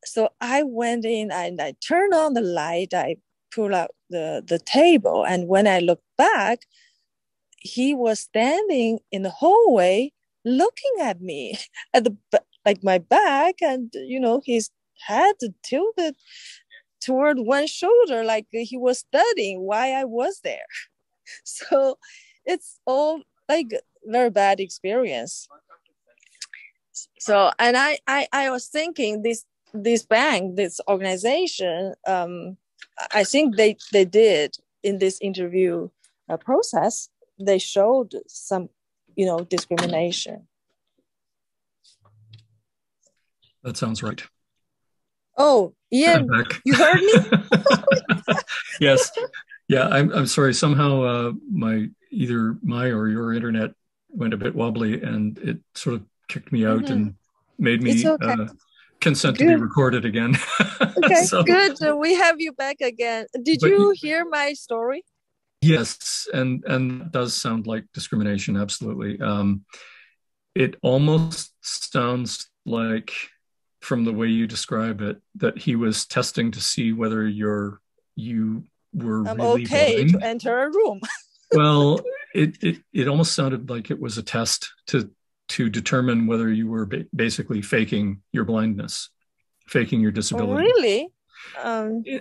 [SPEAKER 1] So I went in and I turned on the light, I pulled out the table, and when I looked back, he was standing in the hallway looking at me at my back, and his head tilted toward one shoulder, like he was studying why I was there. So it's all like very bad experience. So, and I was thinking this bank, this organization, I think they did in this interview process, they showed some discrimination.
[SPEAKER 2] That sounds right.
[SPEAKER 1] Oh, Ian, you heard me?
[SPEAKER 2] Yes. Yeah, I'm sorry. Somehow either my or your internet went a bit wobbly, and it sort of kicked me out and made me consent to be recorded again.
[SPEAKER 1] Okay, so, good. We have you back again. Did you hear my story?
[SPEAKER 2] Yes, and it does sound like discrimination. Absolutely. It almost sounds like, from the way you describe it, that he was testing to see whether you were really
[SPEAKER 1] okay
[SPEAKER 2] blind
[SPEAKER 1] to enter a room.
[SPEAKER 2] Well, it almost sounded like it was a test to determine whether you were basically faking your blindness, faking your disability.
[SPEAKER 1] Oh, really?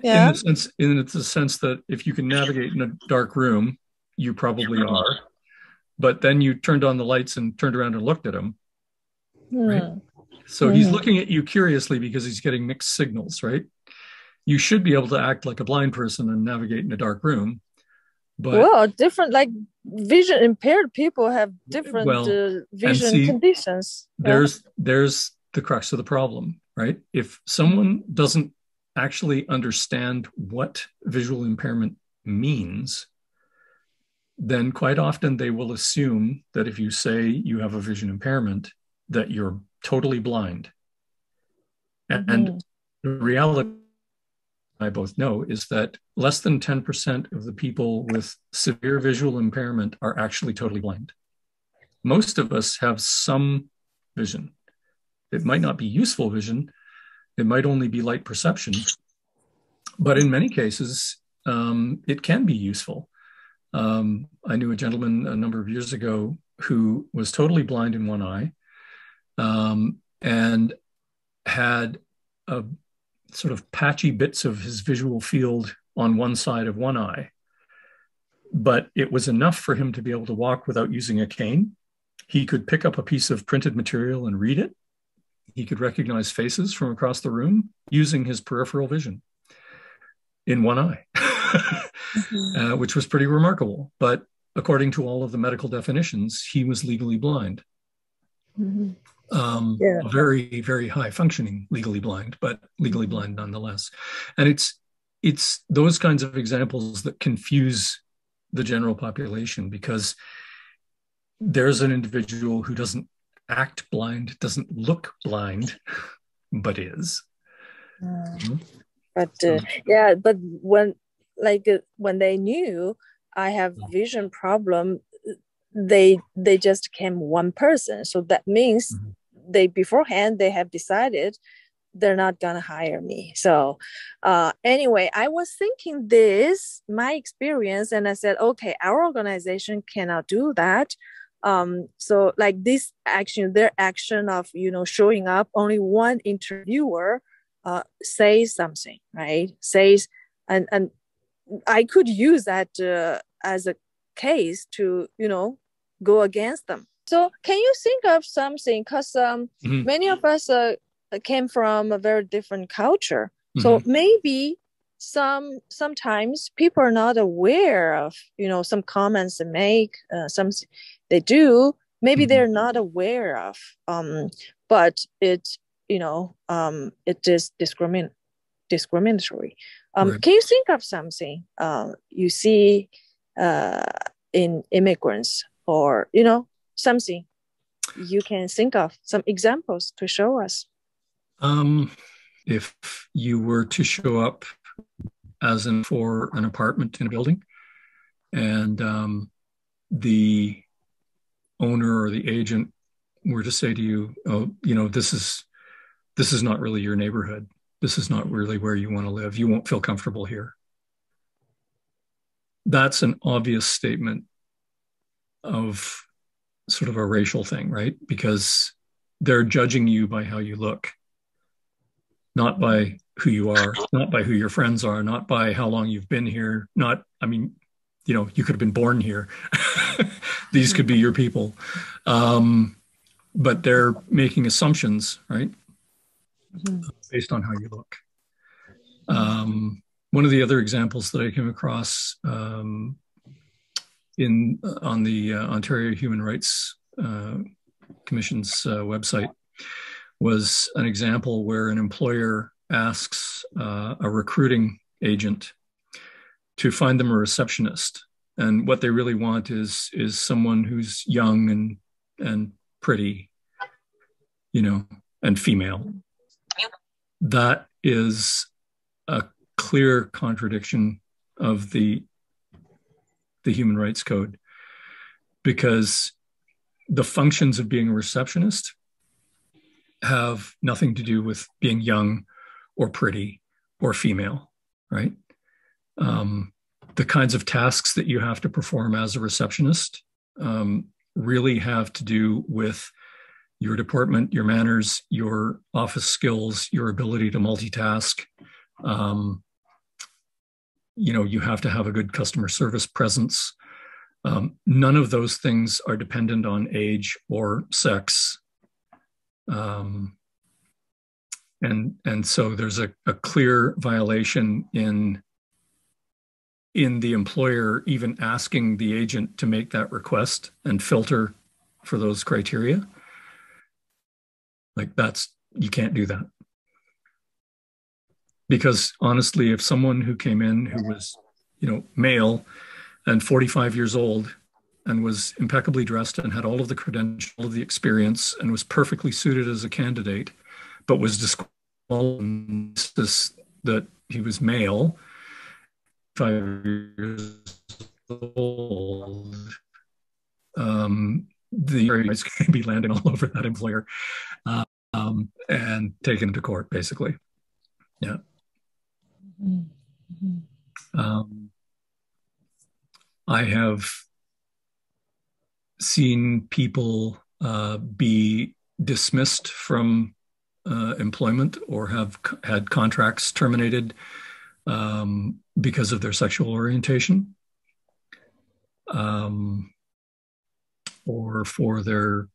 [SPEAKER 2] Yeah. In the sense that if you can navigate in a dark room, you probably are. But then you turned on the lights and turned around and looked at him, right? So he's looking at you curiously because he's getting mixed signals, right? You should be able to act like a blind person and navigate in a dark room. But
[SPEAKER 1] well, different, like vision impaired people have different vision conditions.
[SPEAKER 2] There's the crux of the problem, right? If someone doesn't actually understand what visual impairment means, then quite often they will assume that if you say you have a vision impairment, that you're totally blind. And the reality, I both know, is that less than 10% of the people with severe visual impairment are actually totally blind. Most of us have some vision. It might not be useful vision. It might only be light perception. But in many cases, it can be useful. I knew a gentleman a number of years ago who was totally blind in one eye, and had a sort of patchy bits of his visual field on one side of one eye. But it was enough for him to be able to walk without using a cane. He could pick up a piece of printed material and read it. He could recognize faces from across the room using his peripheral vision in one eye, which was pretty remarkable. But according to all of the medical definitions, he was legally blind. Very, very high functioning legally blind, but legally blind nonetheless. And it's those kinds of examples that confuse the general population, because there's an individual who doesn't act blind, doesn't look blind, but is.
[SPEAKER 1] But when they knew I have vision problem, they just came one person. So that means they beforehand they have decided they're not gonna hire me. So anyway, I was thinking this, my experience, and I said, okay, our organization cannot do that. So like this action, their action of showing up, only one interviewer says something, right? Says, and I could use that as a case to go against them. So can you think of something? Because many of us came from a very different culture. So maybe sometimes people are not aware of some comments they make, some they do. Maybe they're not aware of, but it is discriminatory.
[SPEAKER 2] Right.
[SPEAKER 1] Can you think of something you see in immigrants, or something you can think of, some examples to show us?
[SPEAKER 2] If you were to show up as in for an apartment in a building, and the owner or the agent were to say to you, oh, this is not really your neighborhood. This is not really where you want to live. You won't feel comfortable here. That's an obvious statement of sort of a racial thing, right? Because they're judging you by how you look, not by who you are, not by who your friends are, not by how long you've been here. You could have been born here. These could be your people. But they're making assumptions, right? Based on how you look. One of the other examples that I came across on the Ontario Human Rights Commission's website was an example where an employer asks a recruiting agent to find them a receptionist, and what they really want is someone who's young and pretty, and female. That is a clear contradiction of the Human Rights Code, because the functions of being a receptionist have nothing to do with being young or pretty or female, right? The kinds of tasks that you have to perform as a receptionist really have to do with your deportment, your manners, your office skills, your ability to multitask. You have to have a good customer service presence. None of those things are dependent on age or sex. And so there's a clear violation in the employer even asking the agent to make that request and filter for those criteria. Like you can't do that. Because honestly, if someone who came in who was, male and 45 years old and was impeccably dressed and had all of the credentials, all of the experience, and was perfectly suited as a candidate, but was disqualified that he was male, 5 years old, the areas can be landing all over that employer and taken to court, basically. Yeah. I have seen people be dismissed from employment or have had contracts terminated because of their sexual orientation or for their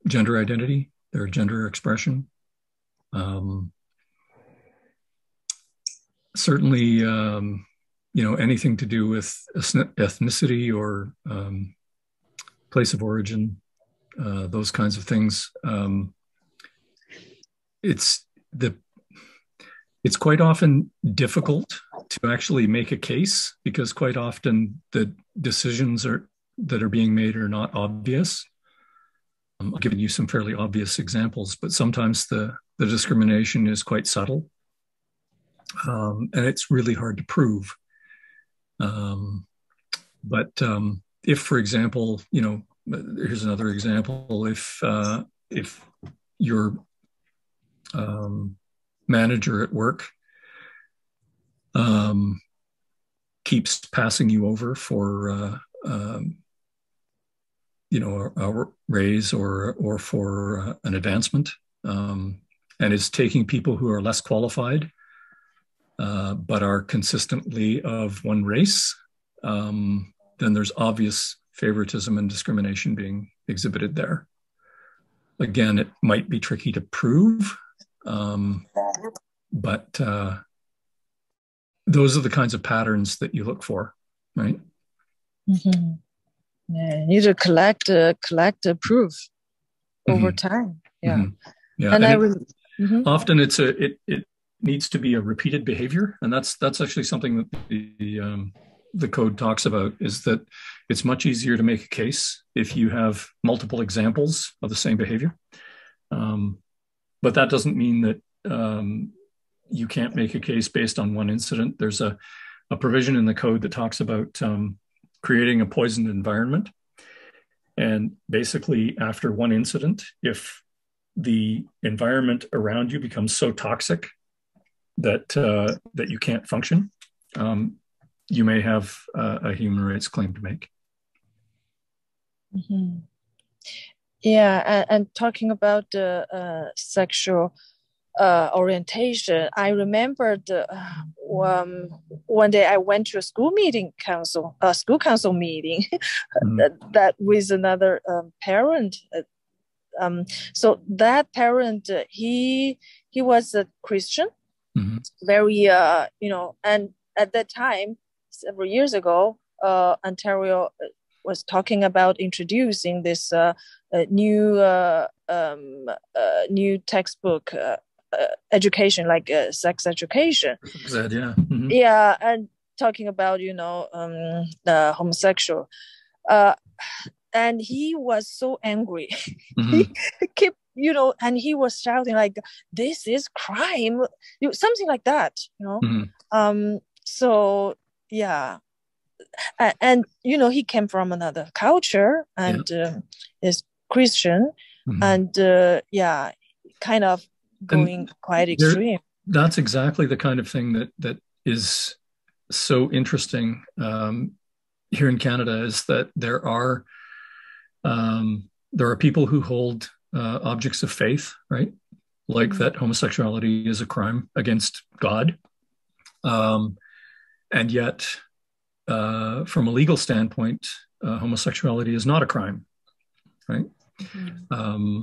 [SPEAKER 2] gender identity, their gender expression. Certainly, anything to do with ethnicity or place of origin, those kinds of things. It's quite often difficult to actually make a case because quite often the decisions that are being made are not obvious. I've given you some fairly obvious examples, but sometimes the discrimination is quite subtle. And it's really hard to prove. But if, for example, here's another example. If your manager at work keeps passing you over for a raise or for an advancement, and is taking people who are less qualified but are consistently of one race, then there's obvious favoritism and discrimination being exhibited there. Again, it might be tricky to prove, but those are the kinds of patterns that you look for, right?
[SPEAKER 1] Mm-hmm. Yeah, you need to collect proof over time. Yeah,
[SPEAKER 2] mm-hmm. Yeah, and often it needs to be a repeated behavior, and that's actually something that the code talks about, is that it's much easier to make a case if you have multiple examples of the same behavior. But that doesn't mean that you can't make a case based on one incident. There's a provision in the code that talks about creating a poisoned environment. And basically, after one incident, if the environment around you becomes so toxic that you can't function, you may have a human rights claim to make.
[SPEAKER 1] Mm-hmm. Yeah, and talking about sexual orientation, I remembered one day I went to a school council meeting
[SPEAKER 2] Mm-hmm.
[SPEAKER 1] that with another parent. So that parent, he was a Christian,
[SPEAKER 2] mm-hmm.
[SPEAKER 1] very and at that time, several years ago, Ontario was talking about introducing this new textbook education, like sex education.
[SPEAKER 2] Exactly, yeah. Mm-hmm.
[SPEAKER 1] Yeah, and talking about the homosexual, and he was so angry.
[SPEAKER 2] Mm-hmm.
[SPEAKER 1] He kept and he was shouting like, "This is crime," something like that.
[SPEAKER 2] Mm-hmm.
[SPEAKER 1] So yeah. And he came from another culture and is Christian,
[SPEAKER 2] mm-hmm.
[SPEAKER 1] and kind of going quite extreme.
[SPEAKER 2] That's exactly the kind of thing that is so interesting here in Canada, is that there are people who hold objects of faith, right? Like mm-hmm. that homosexuality is a crime against God, and yet from a legal standpoint, homosexuality is not a crime, right? Mm-hmm.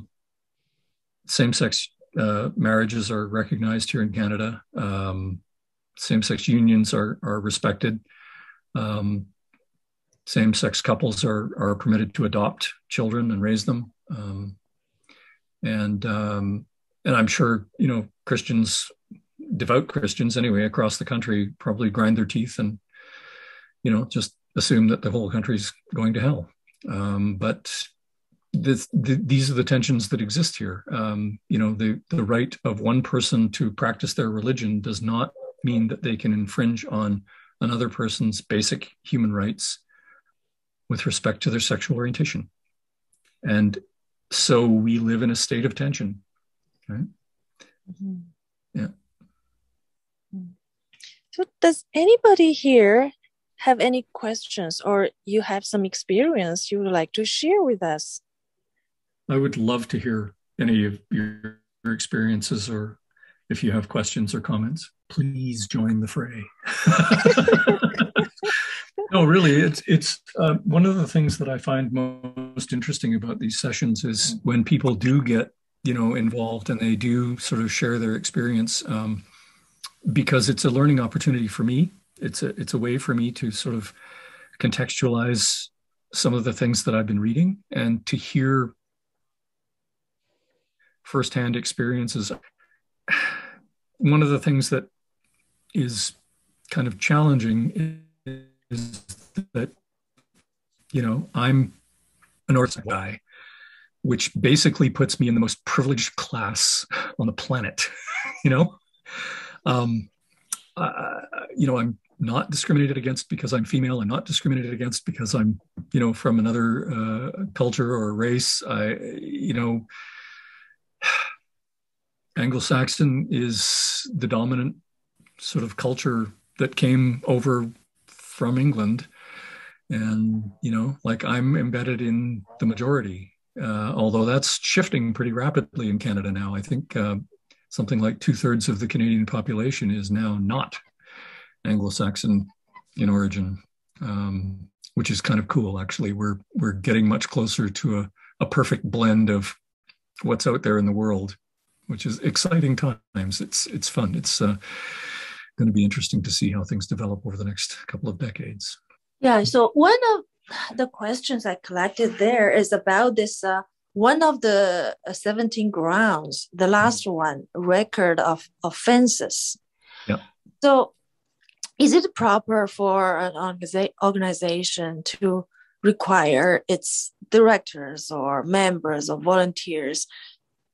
[SPEAKER 2] Same-sex marriages are recognized here in Canada. Same-sex unions are respected. Same-sex couples are permitted to adopt children and raise them. And I'm sure, Christians, devout Christians anyway, across the country probably grind their teeth and, just assume that the whole country's going to hell. But these are the tensions that exist here. The right of one person to practice their religion does not mean that they can infringe on another person's basic human rights with respect to their sexual orientation. And so we live in a state of tension, right?
[SPEAKER 1] Mm-hmm.
[SPEAKER 2] Yeah.
[SPEAKER 1] So does anybody here have any questions, or you have some experience you would like to share with us?
[SPEAKER 2] I would love to hear any of your experiences, or if you have questions or comments, please join the fray. No, really, it's one of the things that I find most interesting about these sessions is when people do get, involved and they do sort of share their experience, because it's a learning opportunity for me. It's a way for me to sort of contextualize some of the things that I've been reading and to hear firsthand experiences. One of the things that is kind of challenging is that, I'm an Orthodox guy, which basically puts me in the most privileged class on the planet, I'm not discriminated against because I'm female. I'm not discriminated against because I'm, from another culture or race. Anglo-Saxon is the dominant sort of culture that came over from England. And, I'm embedded in the majority, although that's shifting pretty rapidly in Canada now. I think something like 2/3 of the Canadian population is now not Anglo-Saxon in origin, which is kind of cool, actually. We're getting much closer to a perfect blend of what's out there in the world, which is exciting times. It's fun. It's going to be interesting to see how things develop over the next couple of decades.
[SPEAKER 1] Yeah, so one of the questions I collected there is about this, one of the 17 grounds, the last one, record of offenses.
[SPEAKER 2] Yeah.
[SPEAKER 1] So is it proper for an organization to require its directors or members or volunteers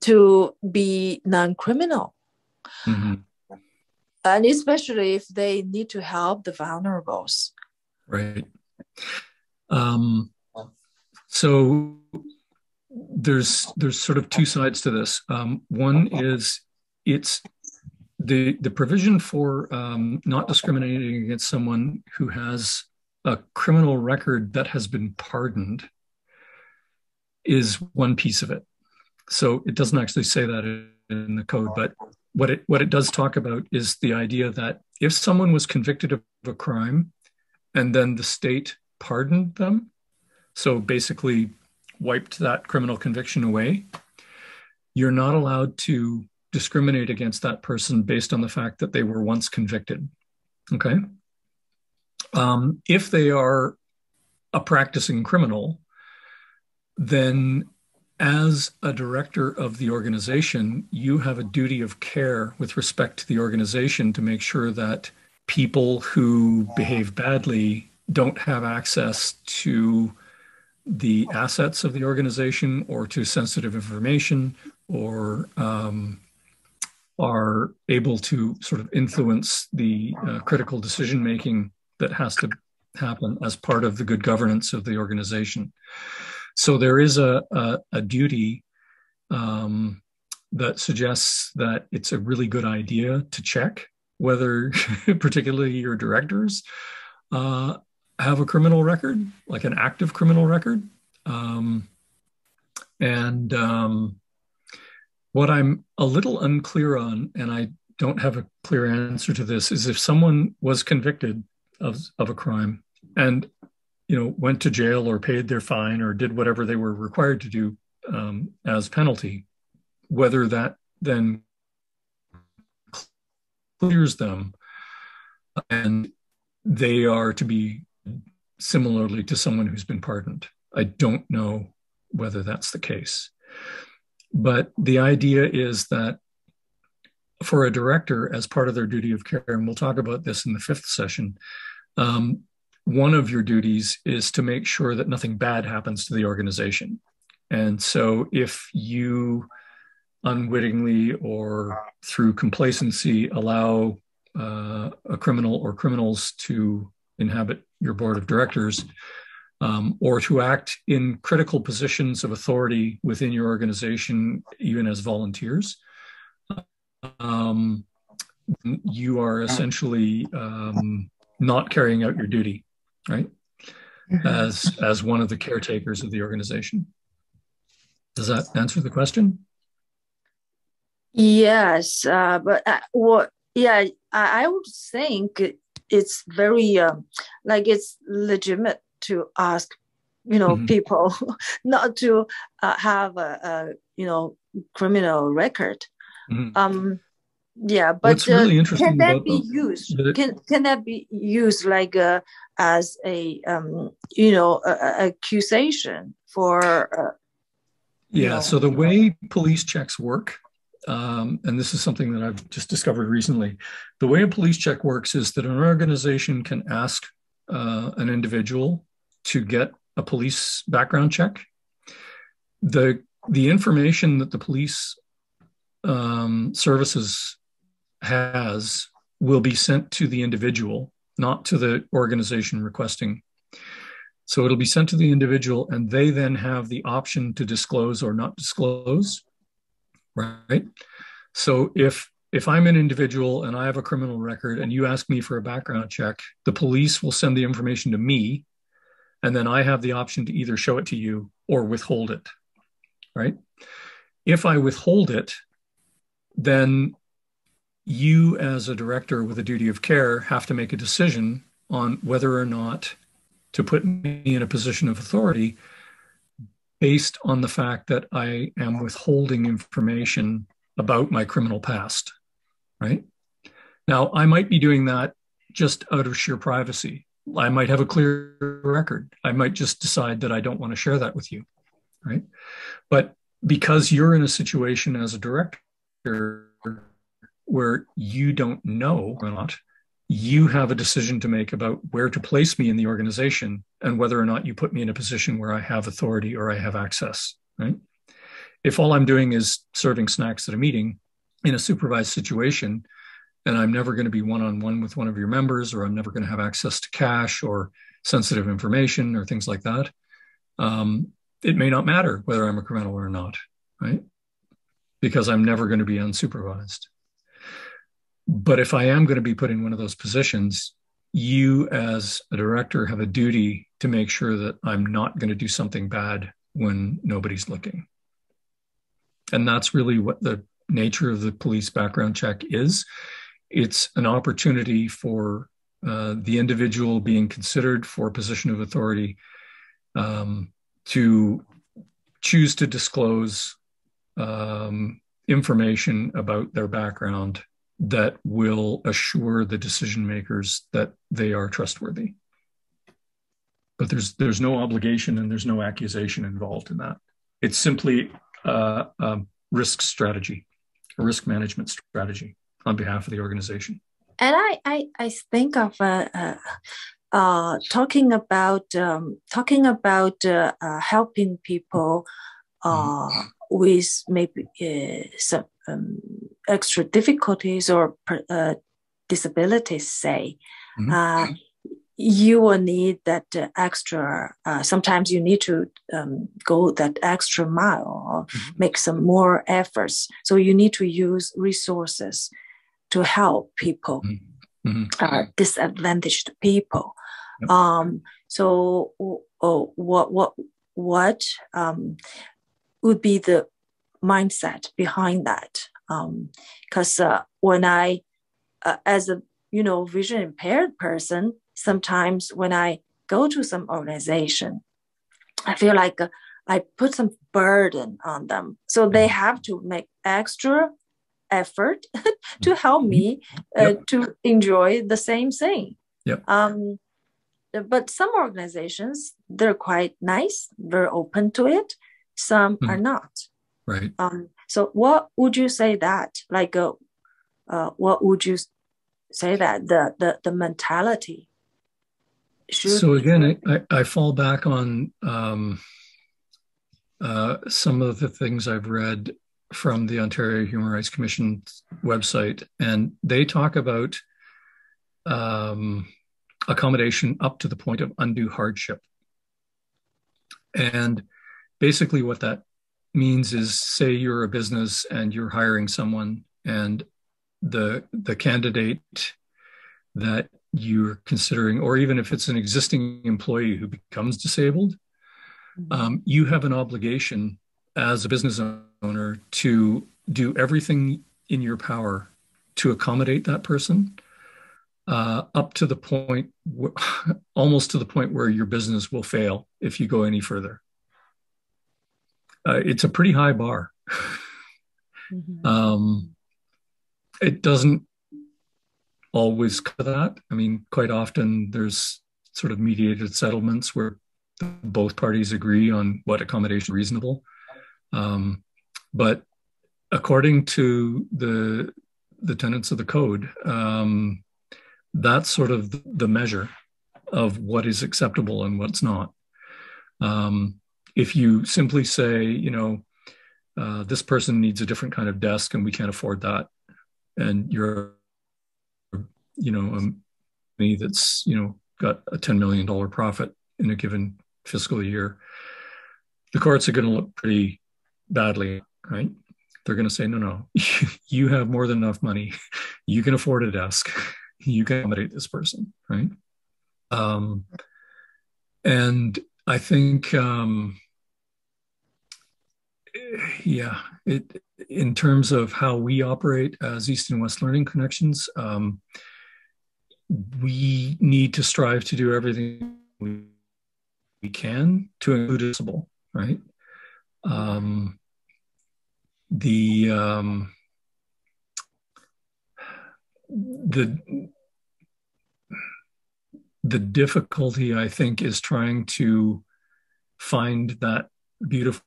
[SPEAKER 1] to be non-criminal?
[SPEAKER 2] Mm-hmm.
[SPEAKER 1] And especially if they need to help the vulnerables.
[SPEAKER 2] Right. So there's sort of two sides to this. One is it's the provision for not discriminating against someone who has a criminal record that has been pardoned is one piece of it. So it doesn't actually say that in the code, but what it does talk about is the idea that if someone was convicted of a crime and then the state pardoned them, so basically wiped that criminal conviction away, you're not allowed to discriminate against that person based on the fact that they were once convicted. Okay? If they are a practicing criminal, then as a director of the organization, you have a duty of care with respect to the organization to make sure that people who behave badly don't have access to the assets of the organization or to sensitive information, or are able to sort of influence the critical decision-making that has to happen as part of the good governance of the organization. So there is a duty that suggests that it's a really good idea to check whether particularly your directors have a criminal record, like an active criminal record. What I'm a little unclear on, and I don't have a clear answer to this, is if someone was convicted of a crime and went to jail or paid their fine or did whatever they were required to do as penalty, whether that then clears them and they are to be similarly to someone who's been pardoned. I don't know whether that's the case. But the idea is that for a director, as part of their duty of care, and we'll talk about this in the 5th session, one of your duties is to make sure that nothing bad happens to the organization. And so if you unwittingly or through complacency allow a criminal or criminals to inhabit your board of directors, or to act in critical positions of authority within your organization, even as volunteers, you are essentially not carrying out your duty, right? As one of the caretakers of the organization. Does that answer the question?
[SPEAKER 1] Yes, but I would think it's very it's legitimate to ask, people not to have a criminal record.
[SPEAKER 2] Mm-hmm.
[SPEAKER 1] But
[SPEAKER 2] what's really interesting
[SPEAKER 1] can that be used? Can that be used as a accusation for?
[SPEAKER 2] So the way police checks work, and this is something that I've just discovered recently, the way a police check works is that an organization can ask an individual to get a police background check. The information that the police services has will be sent to the individual, not to the organization requesting. So it'll be sent to the individual, and they then have the option to disclose or not disclose, right? So if I'm an individual and I have a criminal record and you ask me for a background check, the police will send the information to me, and then I have the option to either show it to you or withhold it, right? If I withhold it, then you as a director with a duty of care have to make a decision on whether or not to put me in a position of authority based on the fact that I am withholding information about my criminal past, right? Now, I might be doing that just out of sheer privacy. I might have a clear record. I might just decide that I don't want to share that with you, right? But because you're in a situation as a director where you don't know or not, you have a decision to make about where to place me in the organization and whether or not you put me in a position where I have authority or I have access, right? If all I'm doing is serving snacks at a meeting in a supervised situation, and I'm never going to be one-on-one with one of your members, or I'm never going to have access to cash or sensitive information or things like that, it may not matter whether I'm a criminal or not, right? Because I'm never going to be unsupervised. But if I am going to be put in one of those positions, you as a director have a duty to make sure that I'm not going to do something bad when nobody's looking. And that's really what the nature of the police background check is. It's an opportunity for the individual being considered for a position of authority to choose to disclose information about their background that will assure the decision makers that they are trustworthy. But there's no obligation and there's no accusation involved in that. It's simply a risk strategy, a risk management strategy on behalf of the organization.
[SPEAKER 1] And I think of talking about helping people with maybe some extra difficulties or disabilities, say. You will need that extra, sometimes you need to go that extra mile or make some more efforts. So you need to use resources to help people, disadvantaged people. So what would be the mindset behind that? Because when I, as a vision impaired person, sometimes when I go to some organization, I feel like I put some burden on them. So they have to make extra effort to help me to enjoy the same thing.
[SPEAKER 2] Yep.
[SPEAKER 1] But some organizations, they're quite nice, very open to it. Some are not.
[SPEAKER 2] Right.
[SPEAKER 1] So what would you say that, like, what would you say that the mentality should?
[SPEAKER 2] So again, I fall back on some of the things I've read from the Ontario Human Rights Commission website, and they talk about accommodation up to the point of undue hardship. And basically what that means is, say you're a business and you're hiring someone, and the candidate that you're considering, or even if it's an existing employee who becomes disabled, you have an obligation as a business owner to do everything in your power to accommodate that person, up to the point, almost to the point where your business will fail if you go any further. It's a pretty high bar. It doesn't always cover that. I mean, quite often there's sort of mediated settlements where both parties agree on what accommodation is reasonable. But according to the tenets of the code, that's sort of the measure of what is acceptable and what's not. If you simply say, this person needs a different kind of desk and we can't afford that, and you're, a company that's, got a $10 million profit in a given fiscal year, the courts are going to look pretty badly, right? They're going to say, no, you have more than enough money. You can afford a desk. You can accommodate this person, right? And I think, in terms of how we operate as East and West Learning Connections, we need to strive to do everything we can to include disable, right? The difficulty, I think, is trying to find that beautiful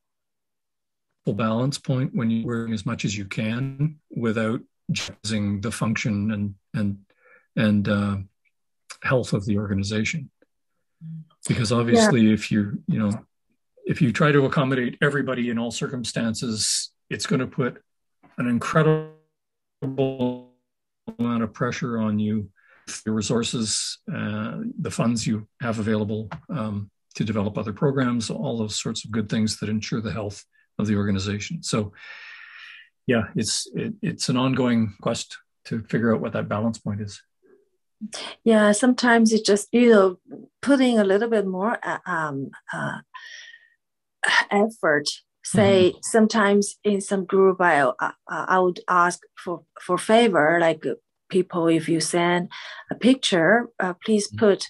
[SPEAKER 2] balance point when you're working as much as you can without jeopardizing the function and health of the organization. Because obviously, if you try to accommodate everybody in all circumstances, it's going to put an incredible amount of pressure on you, your resources, the funds you have available to develop other programs, all those sorts of good things that ensure the health of the organization. So, yeah, it's an ongoing quest to figure out what that balance point is.
[SPEAKER 1] Yeah, sometimes it's just putting a little bit more effort. Say sometimes in some group, I would ask for favor, like people, if you send a picture, please put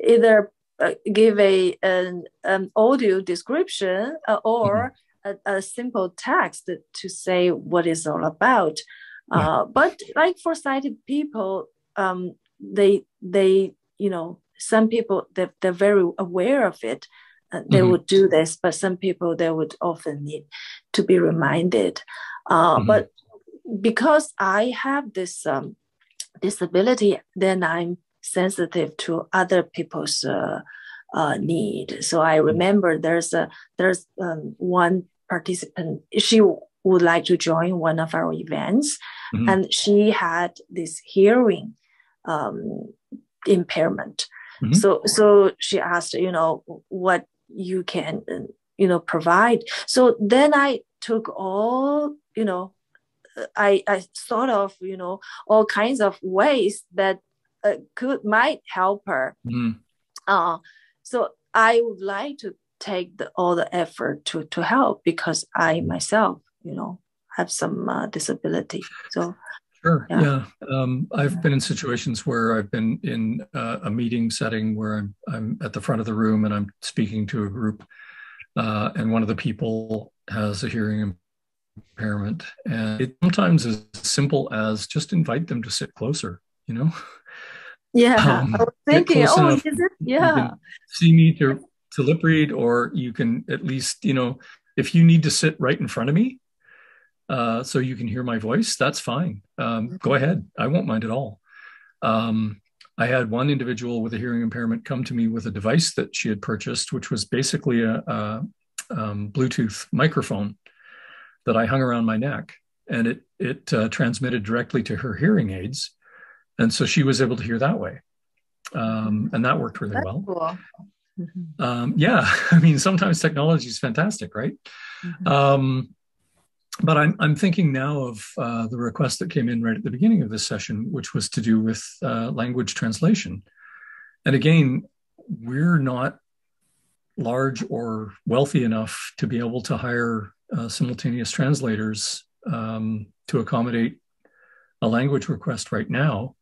[SPEAKER 1] either give an audio description or a simple text to say what it's all about. But like for sighted people, they some people they're very aware of it. They would do this, but some people they would often need to be reminded. But because I have this disability, then I'm sensitive to other people's need. So I remember there's one participant. She would like to join one of our events, and she had this hearing impairment. So she asked, what you can, provide. So then I took all, I thought of, all kinds of ways that might help her. So I would like to take all the effort to help, because I myself, have some disability. So
[SPEAKER 2] Sure. Yeah. I've been in situations where I've been in a meeting setting where I'm at the front of the room and I'm speaking to a group, and one of the people has a hearing impairment, and it sometimes is as simple as just invite them to sit closer. You know,
[SPEAKER 1] Yeah, I was
[SPEAKER 2] get
[SPEAKER 1] thinking,
[SPEAKER 2] close
[SPEAKER 1] oh, is
[SPEAKER 2] enough
[SPEAKER 1] it?
[SPEAKER 2] you
[SPEAKER 1] Yeah.
[SPEAKER 2] can see me to lip read, or you can at least, if you need to sit right in front of me, so you can hear my voice, that's fine. Go ahead. I won't mind at all. Um, I had one individual with a hearing impairment come to me with a device that she had purchased, which was basically a Bluetooth microphone that I hung around my neck, and it transmitted directly to her hearing aids, and so she was able to hear that way, and that worked really
[SPEAKER 1] That's
[SPEAKER 2] well.
[SPEAKER 1] cool.
[SPEAKER 2] Yeah, I mean, sometimes technology is fantastic, right? But I'm thinking now of the request that came in right at the beginning of this session, which was to do with language translation. And again, we're not large or wealthy enough to be able to hire simultaneous translators to accommodate a language request right now.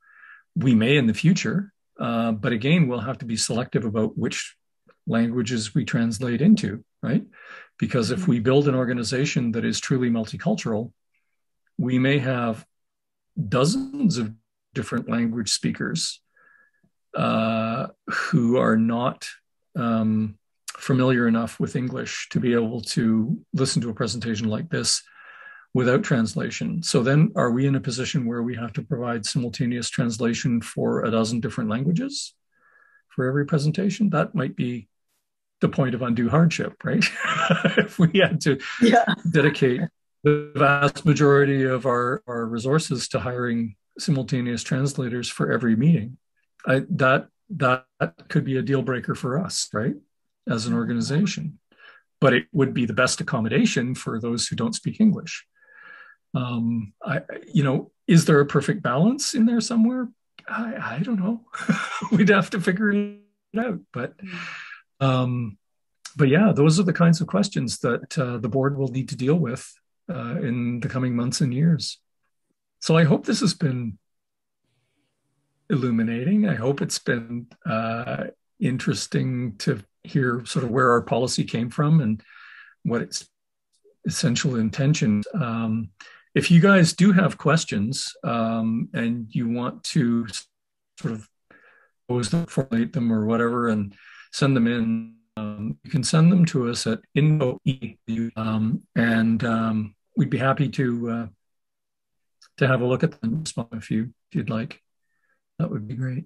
[SPEAKER 2] We may in the future, but again, we'll have to be selective about which languages we translate into, right? Because if we build an organization that is truly multicultural, we may have dozens of different language speakers who are not familiar enough with English to be able to listen to a presentation like this without translation. So then are we in a position where we have to provide simultaneous translation for a dozen different languages for every presentation? That might be the point of undue hardship, right? If we had to dedicate the vast majority of our resources to hiring simultaneous translators for every meeting, that could be a deal breaker for us, right, as an organization. But it would be the best accommodation for those who don't speak English. Is there a perfect balance in there somewhere? I don't know. We'd have to figure it out. But yeah, those are the kinds of questions that the board will need to deal with in the coming months and years. So I hope this has been illuminating. I hope it's been interesting to hear sort of where our policy came from and what its essential intention. If you guys do have questions and you want to sort of pose them, formulate them or whatever, and send them in, you can send them to us at info, and we'd be happy to have a look at them and respond if you'd like. That would be great.